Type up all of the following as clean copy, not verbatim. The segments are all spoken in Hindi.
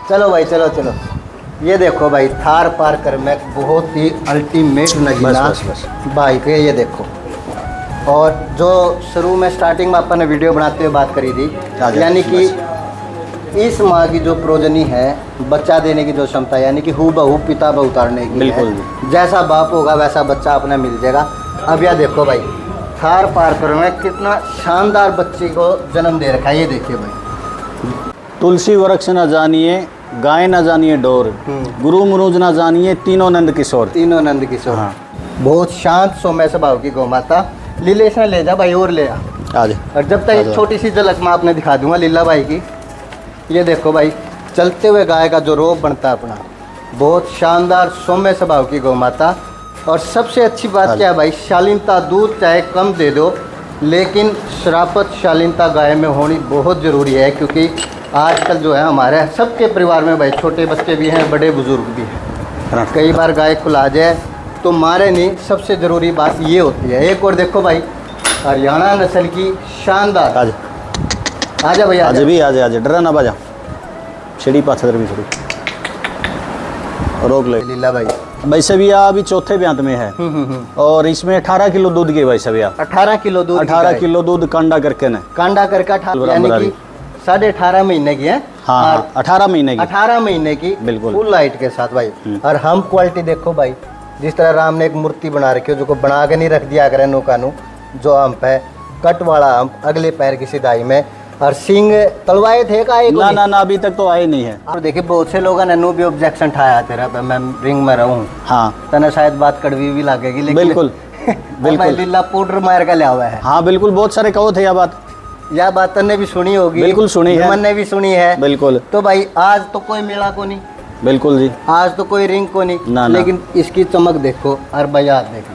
चलो भाई चलो चलो। ये देखो भाई थार पार्कर में बहुत ही अल्टीमेट नगीना बाइक है, ये देखो। और जो शुरू में स्टार्टिंग में अपन ने वीडियो बनाते हुए बात करी थी, यानी कि इस माँ की जो प्रोजनी है, बच्चा देने की जो क्षमता, यानी कि हूबहू पिता ब उतारने की बिल्कुल है। जैसा बाप होगा वैसा बच्चा अपने मिल जाएगा। अब यह देखो भाई थार पार्कर में कितना शानदार बच्चे को जन्म दे रखा है, ये देखिए भाई। तुलसी वृक्ष न जानिए, गाय न जानिए डोर, गुरु मुरुज न जानिए, तीनों नंद किशोर। तीनों नंद किशोर। हाँ। बहुत शांत सौम्य स्वभाव की गौ माता। लीलेश ले जा भाई और ले आ। आज और जब तक एक छोटी सी झलक मैं आपने दिखा दूंगा लीला भाई की। ये देखो भाई चलते हुए गाय का जो रोब बनता है अपना, बहुत शानदार सौम्य स्वभाव की गौ माता। और सबसे अच्छी बात क्या है भाई, शालीनता। दूध चाहे कम दे दो, लेकिन शराफत शालीनता गाय में होनी बहुत ज़रूरी है, क्योंकि आजकल जो है हमारे सबके परिवार में भाई छोटे बच्चे भी हैं, बड़े बुजुर्ग भी हैं। कई बार गाय खुला जाए तो मारे नहीं, सबसे ज़रूरी बात ये होती है। एक और देखो भाई हरियाणा नस्ल की शानदार। आजा भैया आज भी आज डरा ना बाजा, छिड़ी पाथर भी थोड़ी रोक ले। लीला भाई भाई सबिया अभी चौथे ब्यांत में है और इसमें 18 किलो दूध की भाई सबिया। 18 किलो दूध। 18 किलो दूध कांडा करके ने। कांडा करके 18 यानी कि 18.5 महीने की है। हाँ 18 महीने की। 18 महीने की बिल्कुल फुल लाइट के साथ भाई। और हम क्वालिटी देखो भाई, जिस तरह राम ने एक मूर्ति बना रखी है, जो को बना के नहीं रख दिया करे नो कानू, जो हम्प है कट वाला हम्प अगले पैर की सिधाई में, और सिंग तलवाए थे का एक ना ना ना अभी तक तो आए नहीं है। और देखिए बहुत से लोगों ने नो भी ऑब्जेक्शन ठाया तेरा पे, मैं रिंग में रहूं। हाँ तना शायद बात कड़वी भी लगेगी, लेकिन बिल्कुल बिल्कुल लीला पाउडर मार का लिया हुआ है। हाँ बिल्कुल, बहुत सारे कहो थे यह बात तन्ने भी सुनी होगी। बिल्कुल सुनी है, मन ने भी सुनी है। बिल्कुल। तो भाई आज तो कोई मेला को नहीं, बिल्कुल जी, आज तो कोई रिंग को नहीं ना, लेकिन इसकी चमक देखो और बाजार देखो,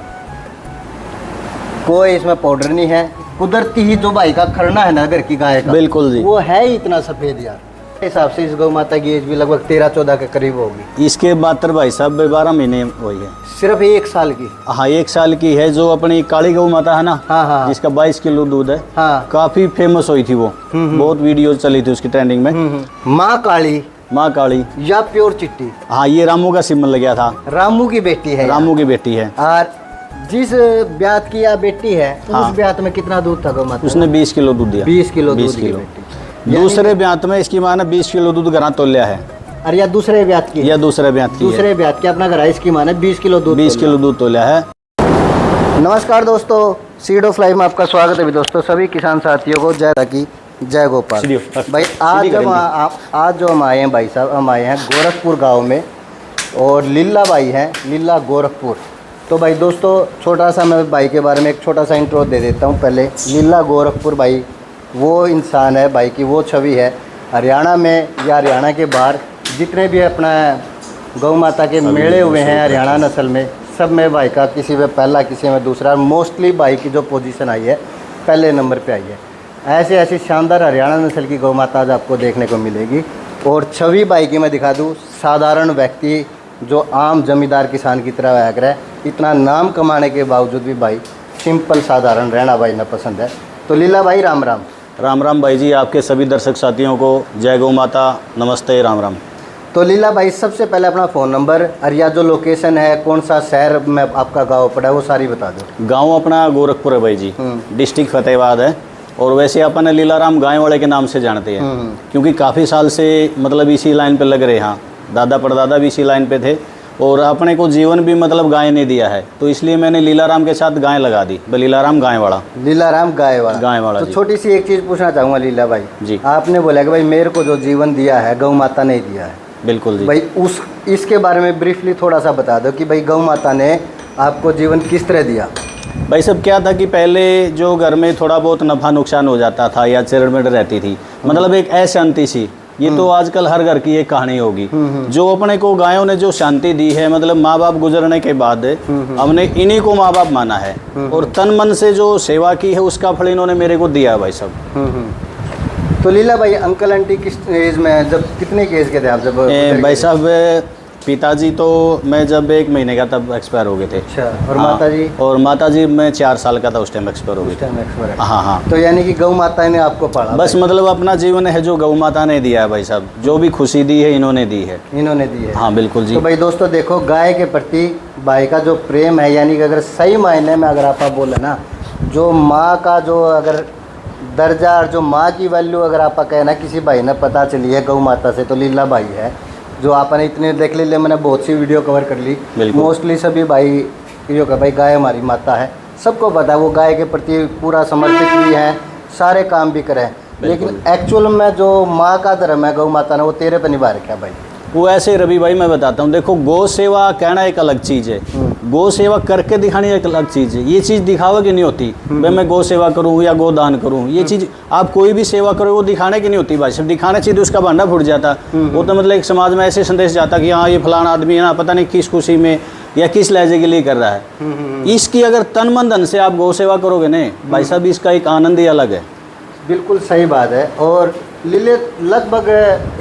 कोई इसमें पाउडर नहीं है। कुदरती ही जो भाई का खरना है ना घर की गाय का, बिल्कुल जी, वो है ही इतना सफेद यार। हिसाब से इस गौ माता की एज भी लगभग 13-14 के करीब होगी। इसके बाद भाई साहब 12 महीने हुई है। सिर्फ 1 साल की। हाँ 1 साल की है। जो अपनी काली गौ माता है ना, हाँ हाँ, जिसका 22 किलो दूध है, हाँ काफी फेमस हुई थी वो। बहुत वीडियो चली थी उसकी ट्रेंडिंग में। माँ काली, माँ काली या प्योर चिट्टी। हाँ ये रामू का सिंबल लग गया था। रामू की बेटी है, रामू की बेटी है। और जिस ब्यात की या बेटी है, हाँ। उस ब्यात में कितना दूध था गौ माता? उसने 20 किलो दूध दिया। 20 किलो 20 दूध की किलो। बेटी। दूसरे ब्यात में इसकी माँ ने 20 किलो दूध घर तोलिया है। अरे या दूसरे ब्यात की? या दूसरे ब्यात की? दूसरे ब्यात की अपना घर है, इसकी माँ ने 20 किलो दूध 20 किलो दूध तोलिया है। नमस्कार दोस्तों, सीड ऑफ लाइफ में आपका स्वागत है दोस्तों। सभी किसान साथियों को जय की जय गोपाल। भाई आज जो हम आए हैं भाई साहब, हम आए हैं गोरखपुर गांव में, और लीला भाई हैं, लीला गोरखपुर। तो भाई दोस्तों छोटा सा मैं भाई के बारे में एक छोटा सा इंट्रो दे देता हूं पहले। लीला गोरखपुर भाई वो इंसान है, भाई की वो छवि है। हरियाणा में या हरियाणा के बाहर जितने भी अपना गौ माता के मेले हुए हैं हरियाणा नस्ल में, सब में भाई का किसी में पहला किसी में दूसरा, मोस्टली भाई की जो पोजीशन आई है पहले नंबर पे आई है। ऐसे ऐसी शानदार हरियाणा नस्ल की गौ माता आज आपको देखने को मिलेगी। और छवि भाई की मैं दिखा दूँ, साधारण व्यक्ति जो आम जमींदार किसान की तरह रह रहा है, इतना नाम कमाने के बावजूद भी भाई सिंपल साधारण रहना भाई ना पसंद है। तो लीला भाई राम राम। राम राम भाई जी, आपके सभी दर्शक साथियों को जय गौ माता, नमस्ते, राम राम। तो लीला भाई सबसे पहले अपना फ़ोन नंबर और या जो लोकेशन है, कौन सा शहर में आपका गांव पड़ा है, वो सारी बता दो। गांव अपना गोरखपुर है भाई जी, डिस्ट्रिक्ट फतेहाबाद है। और वैसे अपन लीलाराम गाय वाले के नाम से जानते हैं, क्योंकि काफ़ी साल से मतलब इसी लाइन पे लग रहे हैं। दादा परदादा भी इसी लाइन पे थे और अपने को जीवन भी मतलब गाय ने दिया है, तो इसलिए मैंने लीलाराम के साथ गाय लगा दी। लीलाराम गाय वाला। लीलाराम गाय वाला। गाय वाला। तो छोटी सी एक चीज़ पूछना चाहूँगा लीला भाई जी, आपने बोला कि भाई मेरे को जो जीवन दिया है गौ माता ने दिया है। बिल्कुल जी। भाई इसके बारे में ब्रीफली थोड़ा सा बता दो कि भाई गौ माता ने आपको जीवन किस तरह दिया। भाई सब क्या था कि पहले जो घर में थोड़ा बहुत नफ़ा नुकसान हो जाता था या चिड़मिड़ रहती थी, मतलब एक अशांति सी, ये तो आजकल हर घर की एक कहानी होगी। जो अपने को गायों ने जो शांति दी है, मतलब माँ बाप गुजरने के बाद हमने इन्हीं को माँ बाप माना है और तन मन से जो सेवा की है उसका फल इन्होंने मेरे को दिया है भाई सब। तो लीला भाई अंकल आंटी किस एज में, जब कितने के एज के थे आप जब? भाई साहब पिताजी तो मैं जब 1 महीने का तब एक्सपायर हो गए थे। अच्छा, और हाँ, माता जी? और माता जी मैं 4 साल का था उस टाइम एक्सपायर हो गई थी। हाँ हाँ। तो यानी कि गौ माता ने आपको पाला? बस मतलब अपना जीवन है जो गौ माता ने दिया है भाई साहब, जो भी खुशी दी है इन्होंने दी है। इन्होंने दी है। हाँ बिल्कुल जी। तो भाई दोस्तों देखो, गाय के प्रति भाई का जो प्रेम है, यानी कि अगर सही मायने में अगर आप बोले ना, जो माँ का जो अगर दर्जा और जो माँ की वैल्यू अगर आप कहना किसी भाई ने पता चली है गौ माता से, तो लीला भाई है। जो आपने इतने देख ली, मैंने बहुत सी वीडियो कवर कर ली, मोस्टली सभी भाई यो का भाई गाय हमारी माता है, सबको पता है। वो गाय के प्रति पूरा समर्पित भी है, सारे काम भी करें, लेकिन एक्चुअल में जो माँ का धर्म है गौ माता ने, वो तेरे पे निभा रखा है भाई। वो ऐसे रवि भाई मैं बताता हूँ, देखो गौ सेवा कहना एक अलग चीज़ है, गौ सेवा करके दिखानी एक अलग चीज़ है। ये चीज़ दिखावा की नहीं होती भाई मैं गौ सेवा करूँ या गोदान करूँ, ये चीज़ आप कोई भी सेवा करो वो दिखाने की नहीं होती भाई। सिर्फ दिखाने चाहिए तो उसका भांडा फूट जाता। वो तो मतलब एक समाज में ऐसे संदेश जाता कि हाँ ये फलाना आदमी है ना, पता नहीं किस खुशी में या किस लहजे के लिए कर रहा है। इसकी अगर तन मन धन से आप गौ सेवा करोगे नहीं भाई साहब, इसका एक आनंद ही अलग है। बिल्कुल सही बात है। और लीले लगभग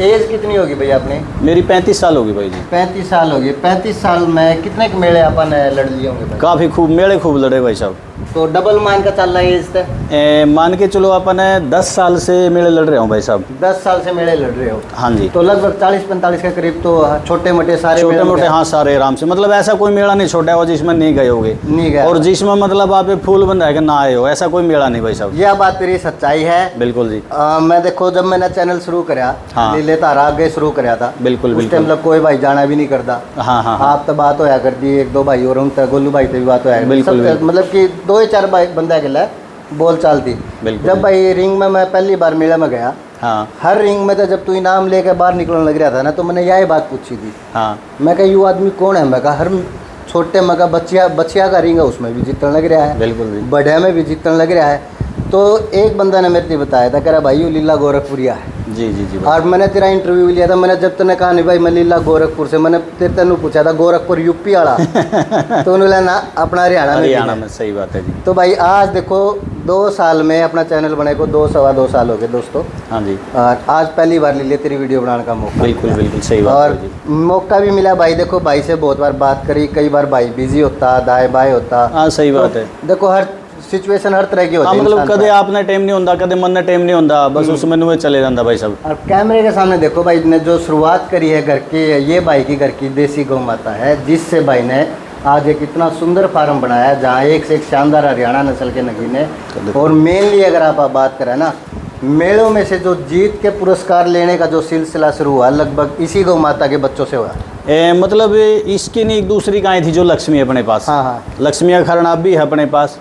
एज कितनी होगी भाई आपने? मेरी 35 साल होगी भाई जी। 35 साल होगी। 35 साल में कितने के मेले अपन लड़ लिए होंगे भाई? काफ़ी खूब मेले खूब लड़े भाई साहब। तो डबल मान का चल रहा है एज तक? मान के चलो अपन 10 साल से मेले लड़ रहे हो भाई साहब। 10 साल से मेले लड़ रहे हो? हाँ जी। तो लगभग 40-45 के करीब तो छोटे मोटे सारे छोटे मोटे हाँ सारे आराम से, मतलब ऐसा कोई मेला नहीं छोटा हो जिसमें नहीं गए होगे, नहीं गए, और जिसमें मतलब आप फूल बन रहा ना आए हो, ऐसा कोई मेला नहीं भाई साहब। यह बात तेरी सच्चाई है। बिल्कुल जी। मैं देखो जब मैंने चैनल शुरू कराया, हाँ। लीले तारा आगे शुरू कराया था, बिल्कुल उस टाइम मतलब कोई भाई जाना भी नहीं करता। हाँ हाँ। आप तो बात होया करती, 1-2 भाई और उनसे गोलू भाई से भी बात होया, बिल्कुल मतलब कि 2-4 भाई बंदा के लिए बोल चाल थी। जब भाई रिंग में मैं पहली बार मेले में गया, हाँ, हर रिंग में तो जब तू इनाम लेके बाहर निकलने लग रहा था ना, तो मैंने यही बात पूछी थी। हाँ। मैं कहा यू आदमी कौन है? मैं कहा हर छोटे में का बच्चिया का रिंग है, उसमें भी जीतने लग रहा है, बिल्कुल जी। बड़े में भी जीतने लग रहा है। तो एक बंदा ने मेरे को बताया था, कह रहा भाई यू लीला गोरखपुरिया है। जी जी जी। और मैंने तेरा इंटरव्यू लिया था, मैंने जब तूने कहा नहीं भाई मैं लीला गोरखपुर से, मैंने तेनू पूछा था गोरखपुर यूपी वाला तो उन्होंने ना अपना हरियाणा में। सही बात है जी। तो भाई आज देखो 2 साल में अपना चैनल बने को 2-2.5 साल हो गए दोस्तों। हाँ जी। और आज पहली बार लीले तेरी वीडियो बनाने का मौका। बिल्कुल बिल्कुल सही बात और है जी। मौका भी मिला भाई। देखो भाई से बहुत बार बात करी, कई बार भाई बिजी होता, दाएं बाएं होता। हाँ सही बात है। देखो हर सिचुएशन हर तरह की होती है, मतलब कदे आपने टाइम नहीं होता, कदे मन ने टाइम नहीं होता, बस उसमें नुए चले जाता भाई साहब। और कैमरे के सामने देखो भाई ने जो शुरुआत करी है घर की, ये भाई की घर की देसी गौ माता है, जिससे भाई ने आज एक इतना सुंदर फार्म बनाया है जहाँ एक से एक शानदार हरियाणा नस्ल के नगीने। और मेनली अगर आप बात करें ना, मेलों में से जो जीत के पुरस्कार लेने का जो सिलसिला शुरू हुआ लगभग इसी गौ माता के बच्चों से हुआ। मतलब इसकी नहीं एक दूसरी गाय थी जो लक्ष्मी है अपने पास। हाँ हाँ। लक्ष्मी का खरनाब भी है अपने पास।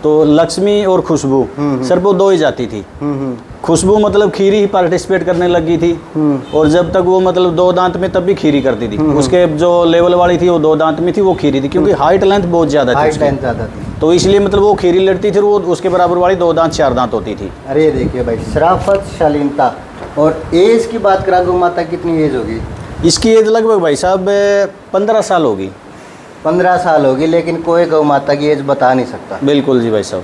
तो लक्ष्मी और खुशबू सिर्फ वो 2 ही जाती थी। खुशबू मतलब खीरी ही पार्टिसिपेट करने लगी थी, और जब तक वो मतलब 2 दांत में तब भी खीरी करती थी। उसके जो लेवल वाली थी वो 2 दांत में थी, वो खीरी थी, क्योंकि हाइट लेंथ बहुत ज़्यादा थी। हाइट लेंथ ज़्यादा थी, तो इसलिए मतलब वो खीरी लड़ती थी, वो उसके बराबर वाली 2 दांत 4 दांत होती थी। अरे ये देखिए भाई, शराफत शालीनता। और एज की बात करा, गौ माता कितनी एज होगी? इसकी एज लगभग भाई साहब 15 साल होगी। 15 साल होगी, लेकिन कोई गौ माता की एज बता नहीं सकता। बिल्कुल जी भाई साहब।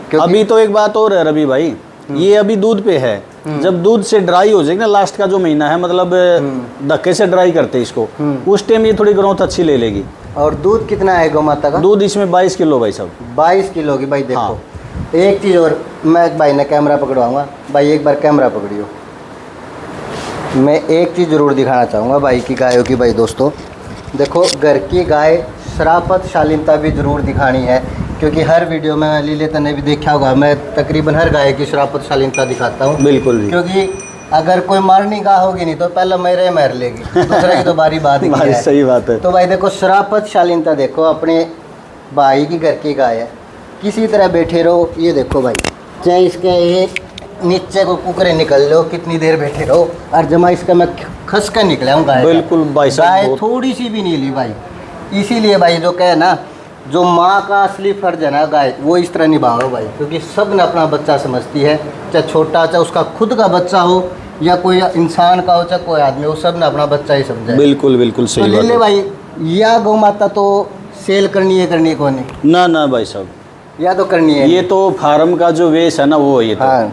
क्योंकि अभी तो एक बात और है रवि भाई, ये अभी दूध पे है, जब दूध से ड्राई हो जाएगी ना, लास्ट का जो महीना है, मतलब धक्के से ड्राई करते हैं इसको, उस टाइम ये थोड़ी ग्रोथ अच्छी ले लेगी। और दूध कितना है गौ माता का? दूध इसमें 22 किलो भाई साहब। 22 किलो की भाई। देखो हाँ। एक चीज़ और, मैं भाई ने कैमरा पकड़वाऊंगा भाई, एक बार कैमरा पकड़ियो। मैं एक चीज़ ज़रूर दिखाना चाहूँगा भाई की गायों की। भाई दोस्तों देखो, घर की गाय शराफत शालीनता भी ज़रूर दिखानी है, क्योंकि हर वीडियो में लीले ने भी देखा होगा, मैं तकरीबन हर गाय की शराफत शालीनता दिखाता हूँ। बिल्कुल भी। क्योंकि अगर कोई मारनी गाय होगी नहीं तो पहले मेरे मार लेगी, दूसरे की तो बारी बात ही है। सही बात है। तो भाई देखो शराफत शालीनता देखो, अपने भाई की घर की गाय है, किसी तरह बैठे रहो। ये देखो भाई, चाहे इसके एक नीचे को कुकरे निकल लो, कितनी देर बैठे रहो, और जमा इसका मैं खस कर निकला हूँ गाय। बिल्कुल भाई साहब, गाय थोड़ी सी भी नहीं ली भाई। इसीलिए भाई जो कहे ना, जो माँ का असली फर्ज है ना गाय, वो इस तरह निभाओ भाई, क्योंकि सब ने अपना बच्चा समझती है, चाहे छोटा, चाहे उसका खुद का बच्चा हो या कोई इंसान का हो, चाहे कोई आदमी हो, सब ने अपना बच्चा ही समझा है। बिल्कुल बिल्कुल तो सही बात लीले है भाई, या गौ माता तो सेल करनी है कौन है? ना ना भाई साहब, या तो करनी है। ये तो फार्म का जो वेश है ना, वो है ये तो। हाँ,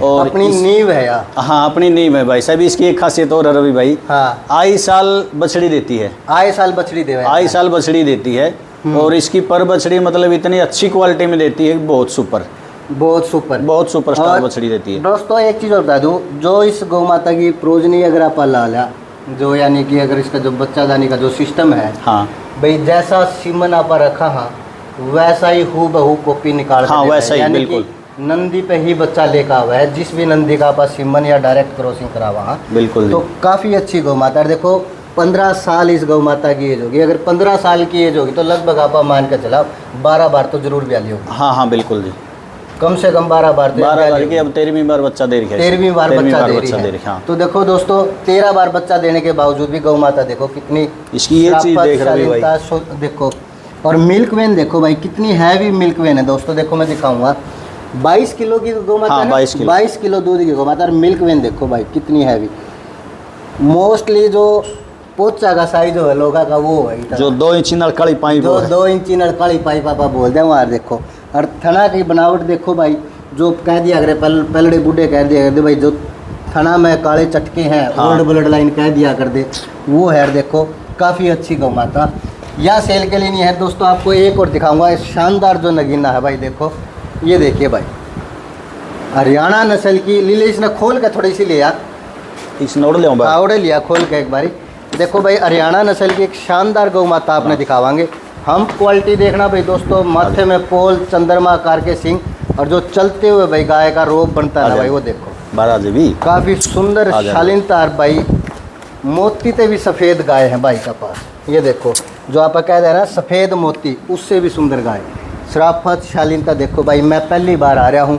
और अपनी नींव है यार। हाँ अपनी नींव है भाई साहब। इसकी एक खासियत और है रवि भाई, हाँ आई साल बछड़ी देती है, आए साल बछड़ी दे आई साल बछड़ी देती है। और इसकी पर बछड़ी मतलब इतनी अच्छी क्वालिटी में देती है, बहुत सुपर, बहुत सुपरस्टार और बछड़ी देती है। दोस्तों एक चीज़ और बता दूँ, जो इस गौ माता की प्रोजनी अगर आप ला लिया, जो यानी कि अगर इसका जो बच्चादानी का जो सिस्टम है, हाँ भाई जैसा सीमन आप रखा हाँ वैसा ही हूबहू कॉपी निकाल के हाँ, देता है। वैसा ही, यानी बिल्कुल। कि नंदी पे ही बच्चा लेकर हुआ है, जिस भी नंदी का आप सीमन या डायरेक्ट क्रॉसिंग करा हुआ हाँ। बिल्कुल तो काफ़ी अच्छी गौ माता है। देखो 15 साल इस गौ माता की एज होगी, अगर 15 साल की एज होगी तो लगभग आप मान के चलाओ 12 बार तो जरूर ब्याली होगी, हाँ हाँ बिल्कुल जी, कम से कम 12 बार तो 12 ब्याली बार होगी। की अब 13वीं बार बच्चा दे रही है, 13वीं बार बच्चा दे बच्चा रही रही है। हाँ। तो देखो दोस्तों 13 बार बच्चा देने के बावजूद भी गौ माता देखो कितनी इसकी ये चीज़ देख रहे हो भाई, शालीनता, देखो। और मिल्क वेन देखो भाई कितनी हैवी मिल्क वेन है दोस्तों। देखो मैं दिखाऊंगा 22 किलो की गौ माता हाँ, है, 22 किलो दूध की गौ माता। और मिल्क वेन देखो भाई कितनी हैवी। मोस्टली जो पोचा का साइज है लोगा का वो है इतना। जो 2 इंची नलकड़ी पाइप जो है। 2 इंची नलकाली पाइप पापा बोलते हैं वहाँ देखो। और थना की बनावट देखो भाई, जो कह दिया करे पलड़े बूढ़े कह दिया कर दे भाई, जो थना में काले चटके हैं हाँ। ओल्ड ब्लड लाइन कह दिया कर दे, वो है देखो काफ़ी अच्छी गौ माता। या सेल के लिए नहीं है दोस्तों, आपको एक और दिखाऊंगा शानदार जो नगीना है भाई। देखो ये देखिए भाई, हरियाणा नस्ल की लीले, इसने खोल के थोड़ी सी लिया, इसने उड़ ले आवड़े लिया खोल के एक बारी। देखो भाई हरियाणा नस्ल की एक शानदार गौ माता आपने दिखावांगे हम। क्वालिटी देखना भाई दोस्तों, माथे में पोल चंद्रमा आकार के सिंह, और जो चलते हुए भाई गाय का रोब बनता है ना भाई, वो देखो 12 जी काफ़ी सुंदर शालीनता। भाई मोती ते भी सफ़ेद गाय है भाई का पास। ये देखो जो आप कह दे रहे हैं सफ़ेद मोती, उससे भी सुंदर गाय। शराफत शालीनता देखो भाई, मैं पहली बार आ रहा हूँ,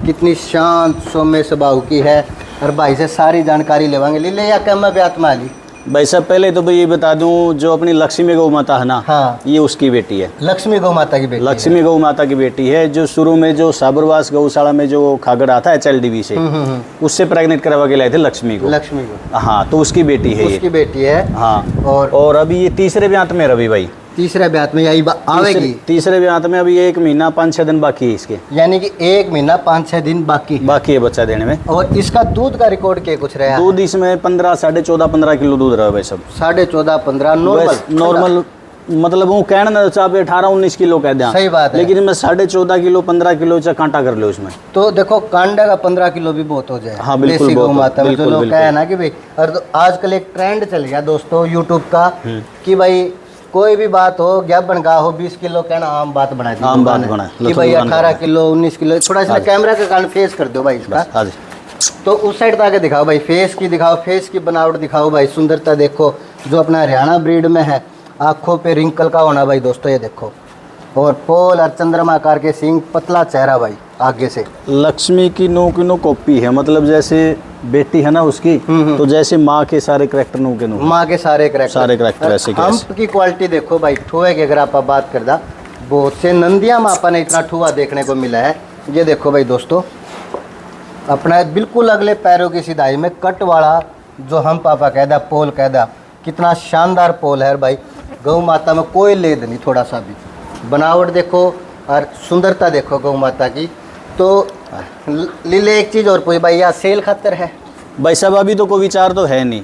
कितनी शांत सौम्य स्वभाव की है। और भाई से सारी जानकारी लेवांगे। लीले या कम में ब्यात में आली भाई साहब। पहले तो भाई ये बता दूं, जो अपनी लक्ष्मी गौ माता है ना, हाँ ये उसकी बेटी है। लक्ष्मी गौ माता की बेटी लक्ष्मी गौ माता की बेटी है, जो शुरू में जो साबरवास गौशाला में जो खागड़ आता है HLDB से, उससे प्रेग्नेंट करवा के लाए थे लक्ष्मी को। लक्ष्मी को हाँ, तो उसकी बेटी है उसकी बेटी है। हाँ। और अभी ये तीसरे ब्यात में रवि भाई, तीसरे ब्यात में यही आवेगी। तीसरे ब्यात में अभी 1 महीना 5-6 दिन बाकी है इसके, यानी कि 1 महीना 5-6 दिन बाकी है बच्चा देने में। और इसका दूध का रिकॉर्ड क्या कुछ रहा है? दूध इसमें 15, 14.5-15 किलो दूध रहा है भाई सब। 14.5-15 नॉर्मल मतलब वो कहना ना चाहे 18-19 किलो कह दिया, सही बात है। लेकिन मैं 14.5 किलो 15 किलो चाहे कांटा कर लो इसमें। तो देखो कांडा का 15 किलो भी बहुत हो जाए। हाँ बिल्कुल, देसी गौ बहुत माता में जो बिल्कुल, लोग बिल्कुल। कहे ना कि भाई, और तो आजकल एक ट्रेंड चल गया दोस्तों यूट्यूब का कि भाई कोई भी बात हो, क्या बनगा हो, 20 किलो कहना आम बात बना दी, आम बात बना कि भाई 18 किलो 19 किलो। थोड़ा सा कैमरा के कारण फेस कर दो भाई इसका, हाँ जी। तो उस साइड तक दिखाओ भाई, फेस की दिखाओ, फेस की बनावट दिखाओ भाई, सुंदरता देखो जो अपना हरियाणा ब्रीड में है। आँखों पे रिंकल का होना भाई दोस्तों, ये देखो। और पोल और चंद्रमा आकार के सींग, पतला चेहरा भाई आगे से। लक्ष्मी की नो कॉपी है, मतलब जैसे बेटी है ना उसकी, तो जैसे माँ के सारे करेक्टर नो के नो, माँ के सारे करेक्टर ऐसे के हम्प की क्वालिटी देखो भाई, ठुए की अगर आप बात कर दा, बहुत से नंदिया में अपन इतना ठुआ देखने को मिला है। ये देखो भाई दोस्तों, अपना बिल्कुल अगले पैरों की सिधाई में कट वाला जो हम पापा कह दा, पोल कह दा, कितना शानदार पोल है भाई। गौ माता में कोई लेद नहीं थोड़ा सा भी। बनावट देखो और सुंदरता देखो गौ माता की। तो लीले एक चीज़ और पूछ भाई, या सेल खातर है भाई साहब? अभी तो कोई विचार तो है नहीं।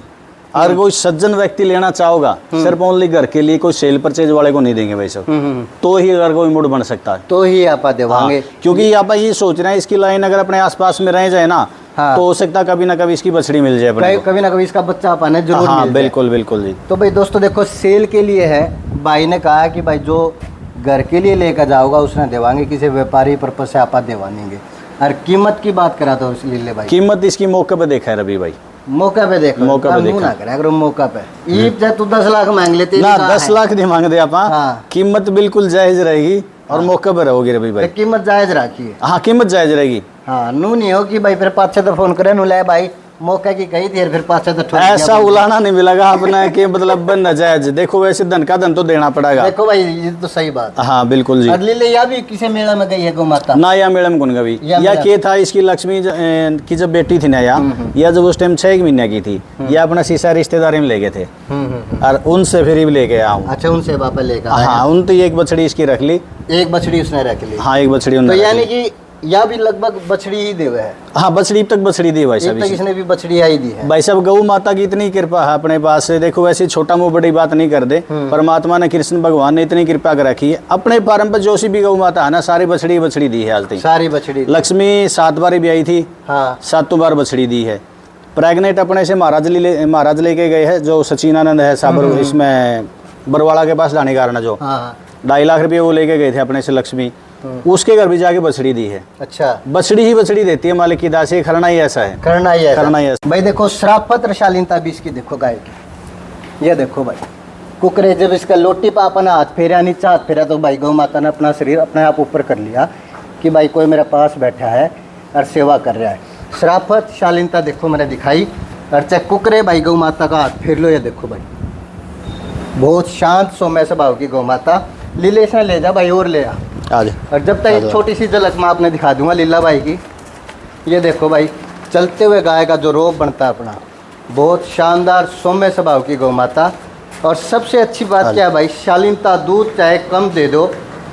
अगर कोई सज्जन व्यक्ति लेना चाहोगा सिर्फ ओनली घर के लिए, कोई सेल परचेज वाले को नहीं देंगे भाई साहब। तो ही अगर कोई मूड बन सकता है तो ही आप देवांगे। क्योंकि आप ये सोच रहे हैं इसकी लाइन अगर अपने आसपास में रह जाए ना, तो हो सकता है कभी ना कभी इसकी बछड़ी मिल जाए अपने को। कभी ना कभी इसका बच्चा पाने जरूर हाँ मिल जाए। बिल्कुल बिल्कुल जी। तो भाई दोस्तों देखो सेल के लिए है, भाई ने कहा कि भाई जो घर के लिए लेकर जाओगा उसने देवांगे, किसी व्यापारी पर्पज से आप देवानेंगे। और कीमत की बात करा तो लीले भाई, कीमत इसकी मौके पे देखा है रवि भाई, मौका पे देखो, मौका पे देखा। ना करे अगर मौका पे ईब जाए तो 10 लाख मांग लेते ना 10 लाख नहीं मांग दे आप। हाँ। कीमत बिल्कुल जायज रहेगी और मौके पर रहोगे रवि भाई। कीमत जायज रखी है। हाँ कीमत जायज रहेगी। हाँ नू नहीं हो कि भाई फिर 5-6 तो फोन करे, नू ले भाई मौका की कही थी फिर 5-6 तो ठोक दिया। ऐसा उलाना नहीं मिलेगा अपना कि मतलब बन न जायज। देखो वैसे धन का धन तो देना पड़ेगा। देखो भाई ये तो सही बात है। हाँ बिल्कुल जी। अगली ले या भी किसी मेला में गई है गौ माता ना या मैडम कौन गवी या के था इसकी लक्ष्मी की जब बेटी थी ना या जब उस टाइम 6 महीने की थी, या अपना शीशा रिश्तेदारी में ले गए थे और उनसे फिर भी लेके आया हूँ। अच्छा उनसे वापस लेकर हाँ उन तो एक बछड़ी इसकी रख ली, एक बछड़ी उसने रख ली। हाँ एक बछड़ी तो उन्होंने यानी कि या भी लगभग बछड़ी ही देवे है, हाँ बछड़ी तक बछड़ी दी भाई साहब एक तक इसने भी बछड़ी आई दी है। भाई साहब गौ माता की इतनी कृपा है अपने पास से, देखो वैसे छोटा मुँह बड़ी बात नहीं कर दे, परमात्मा ने कृष्ण भगवान ने इतनी कृपा कर रखी है। अपने फार्म पर जो सी भी गौ माता है ना सारी बछड़ी बछड़ी दी है आज तक। सारी बछड़ी। लक्ष्मी 7 बार भी आई थी, हाँ 7 बार बछड़ी दी है। प्रेग्नेंट अपने से महाराज लेके गए हैं जो सचिनानंद है साबर इसमें बरवाड़ा के पास जाने कारण जो हाँ 2.5 लाख रुपये वो लेके गए थे अपने से लक्ष्मी, उसके घर भी जाके बछड़ी दी है। अच्छा, बछड़ी ही बछड़ी देती है मालिक की दासी, करना ही ऐसा है, करना ही है, करना ही ऐसा। भाई देखो श्रापत्र शालीनता भी इसकी देखो गाय की, ये देखो भाई कुकरे जब इसका लोटी पर अपना हाथ फेरा नीचा हाथ फेरा तो भाई गौ माता ने अपना शरीर अपने आप ऊपर कर लिया कि भाई कोई मेरे पास बैठा है और सेवा कर रहा है। श्रापत शालीनता देखो मैंने दिखाई, और चाहे कुकरे भाई गौ माता का हाथ फेर लो, ये देखो भाई बहुत शांत सौम्य स्वभाव की गौ माता। लीले से ले जा भाई और ले आ, आज और जब तक एक छोटी सी झलक मैं आपने दिखा दूंगा लीला भाई की। ये देखो भाई चलते हुए गाय का जो रोप बनता है अपना, बहुत शानदार सौम्य स्वभाव की गौ माता। और सबसे अच्छी बात क्या है भाई, शालीनता दूध चाहे कम दे दो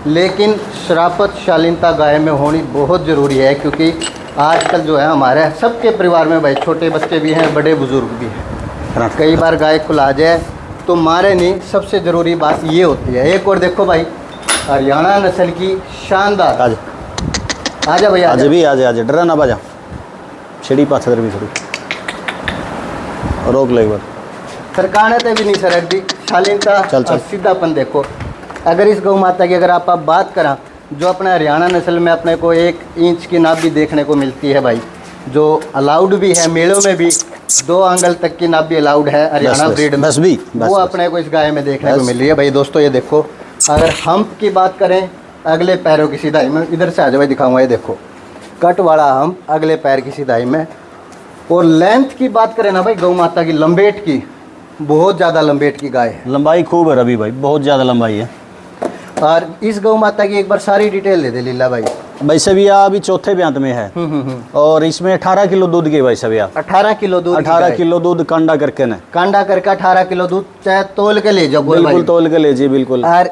लेकिन श्रापत शालीनता गाय में होनी बहुत ज़रूरी है, क्योंकि आजकल जो है हमारे सबके परिवार में भाई छोटे बच्चे भी हैं, बड़े बुजुर्ग भी हैं, कई बार गाय खुला जाए तो मारे नहीं। सबसे ज़रूरी बात ये होती है। एक और देखो भाई हरियाणा नस्ल की शानदार, आज आजा भैया आज भी आज आज डरा ना बाजा, छिड़ी पाथर भी थोड़ी रोक ले एक बार, सरकाने ते भी नहीं सरक दी शालीनता चल, चल। और सीधापन देखो। अगर इस गौ माता की अगर आप बात करा, जो अपने हरियाणा नस्ल में अपने को 1 इंच की नाभि देखने को मिलती है भाई, जो अलाउड भी है मेलों में भी 2 आंगल तक की नाभि अलाउड है हरियाणा ब्रीड में, बस भी वो अपने को इस गाय में देखने को मिल रही है भाई। दोस्तों ये देखो, अगर हम्प की बात करें अगले पैरों की सिधाई में, इधर से आ जाओ भाई दिखाऊंगा, ये देखो कट वाला हम्प अगले पैर की सिधाई में। और लेंथ की बात करें ना भाई गौ माता की लंबेट की, बहुत ज़्यादा लंबेट की गाय है, लंबाई खूब है रवि भाई, बहुत ज़्यादा लंबाई है। और इस गौ माता की एक बार सारी डिटेल दे दे लीला भाई। वैसे भी अभी 4थे ब्यांत में है और इसमें 18 किलो दूध की वैसे भी 18 किलो दूध, 18 किलो दूध कांडा करके न, कांडा करके 18 किलो दूध चाहे तोल के ले जाओ बिल्कुल तोल के ले जी बिल्कुल। और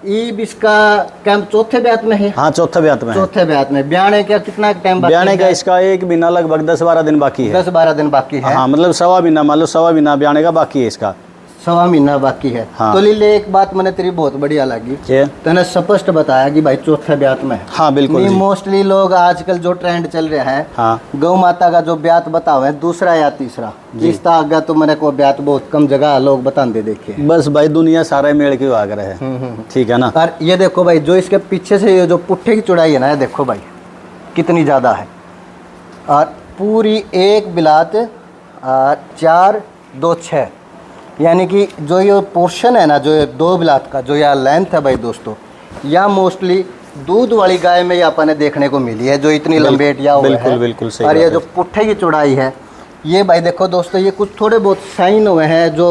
ईब इसका कैंप 4थे ब्यात में है, हाँ 4थे ब्यांत में, 4थे ब्यात में। ब्याने का कितना टाइम बाकी ब्याने का इसका 1 महीना लगभग 10-12 दिन बाकी है, 10-12 दिन बाकी है। हाँ मतलब 1.25 महीना, मान लो 1.25 महीना ब्याने का बाकी है इसका, 1.25 महीना बाकी है। हाँ। तो लीले एक बात मैंने तेरी बहुत बढ़िया लगी, ये तूने स्पष्ट बताया कि भाई 4थे ब्यात में है। हाँ बिल्कुल नहीं जी। मोस्टली लोग आजकल जो ट्रेंड चल रहा है, हाँ गौ माता का जो ब्यात बताओ है 2रा या 3रा, इसका आगे तो मैंने को ब्यात बहुत कम जगह लोग बताते देखे। बस भाई दुनिया सारे मेल के आगे है, ठीक है ना। और ये देखो भाई जो इसके पीछे से ये जो पुट्ठे की चौड़ाई है ना, ये देखो भाई कितनी ज़्यादा है। और पूरी एक बिलात 4-2-6, यानी कि जो ये पोर्शन है ना, जो ये 2 बिलात का जो यह लेंथ है भाई दोस्तों, या मोस्टली दूध वाली गाय में ये अपन देखने को मिली है, जो इतनी लंबेट या हुआ बिल्कुल है। बिल्कुल सही। और ये जो पुट्ठे की चौड़ाई है, ये भाई देखो दोस्तों, ये कुछ थोड़े बहुत साइन हुए हैं जो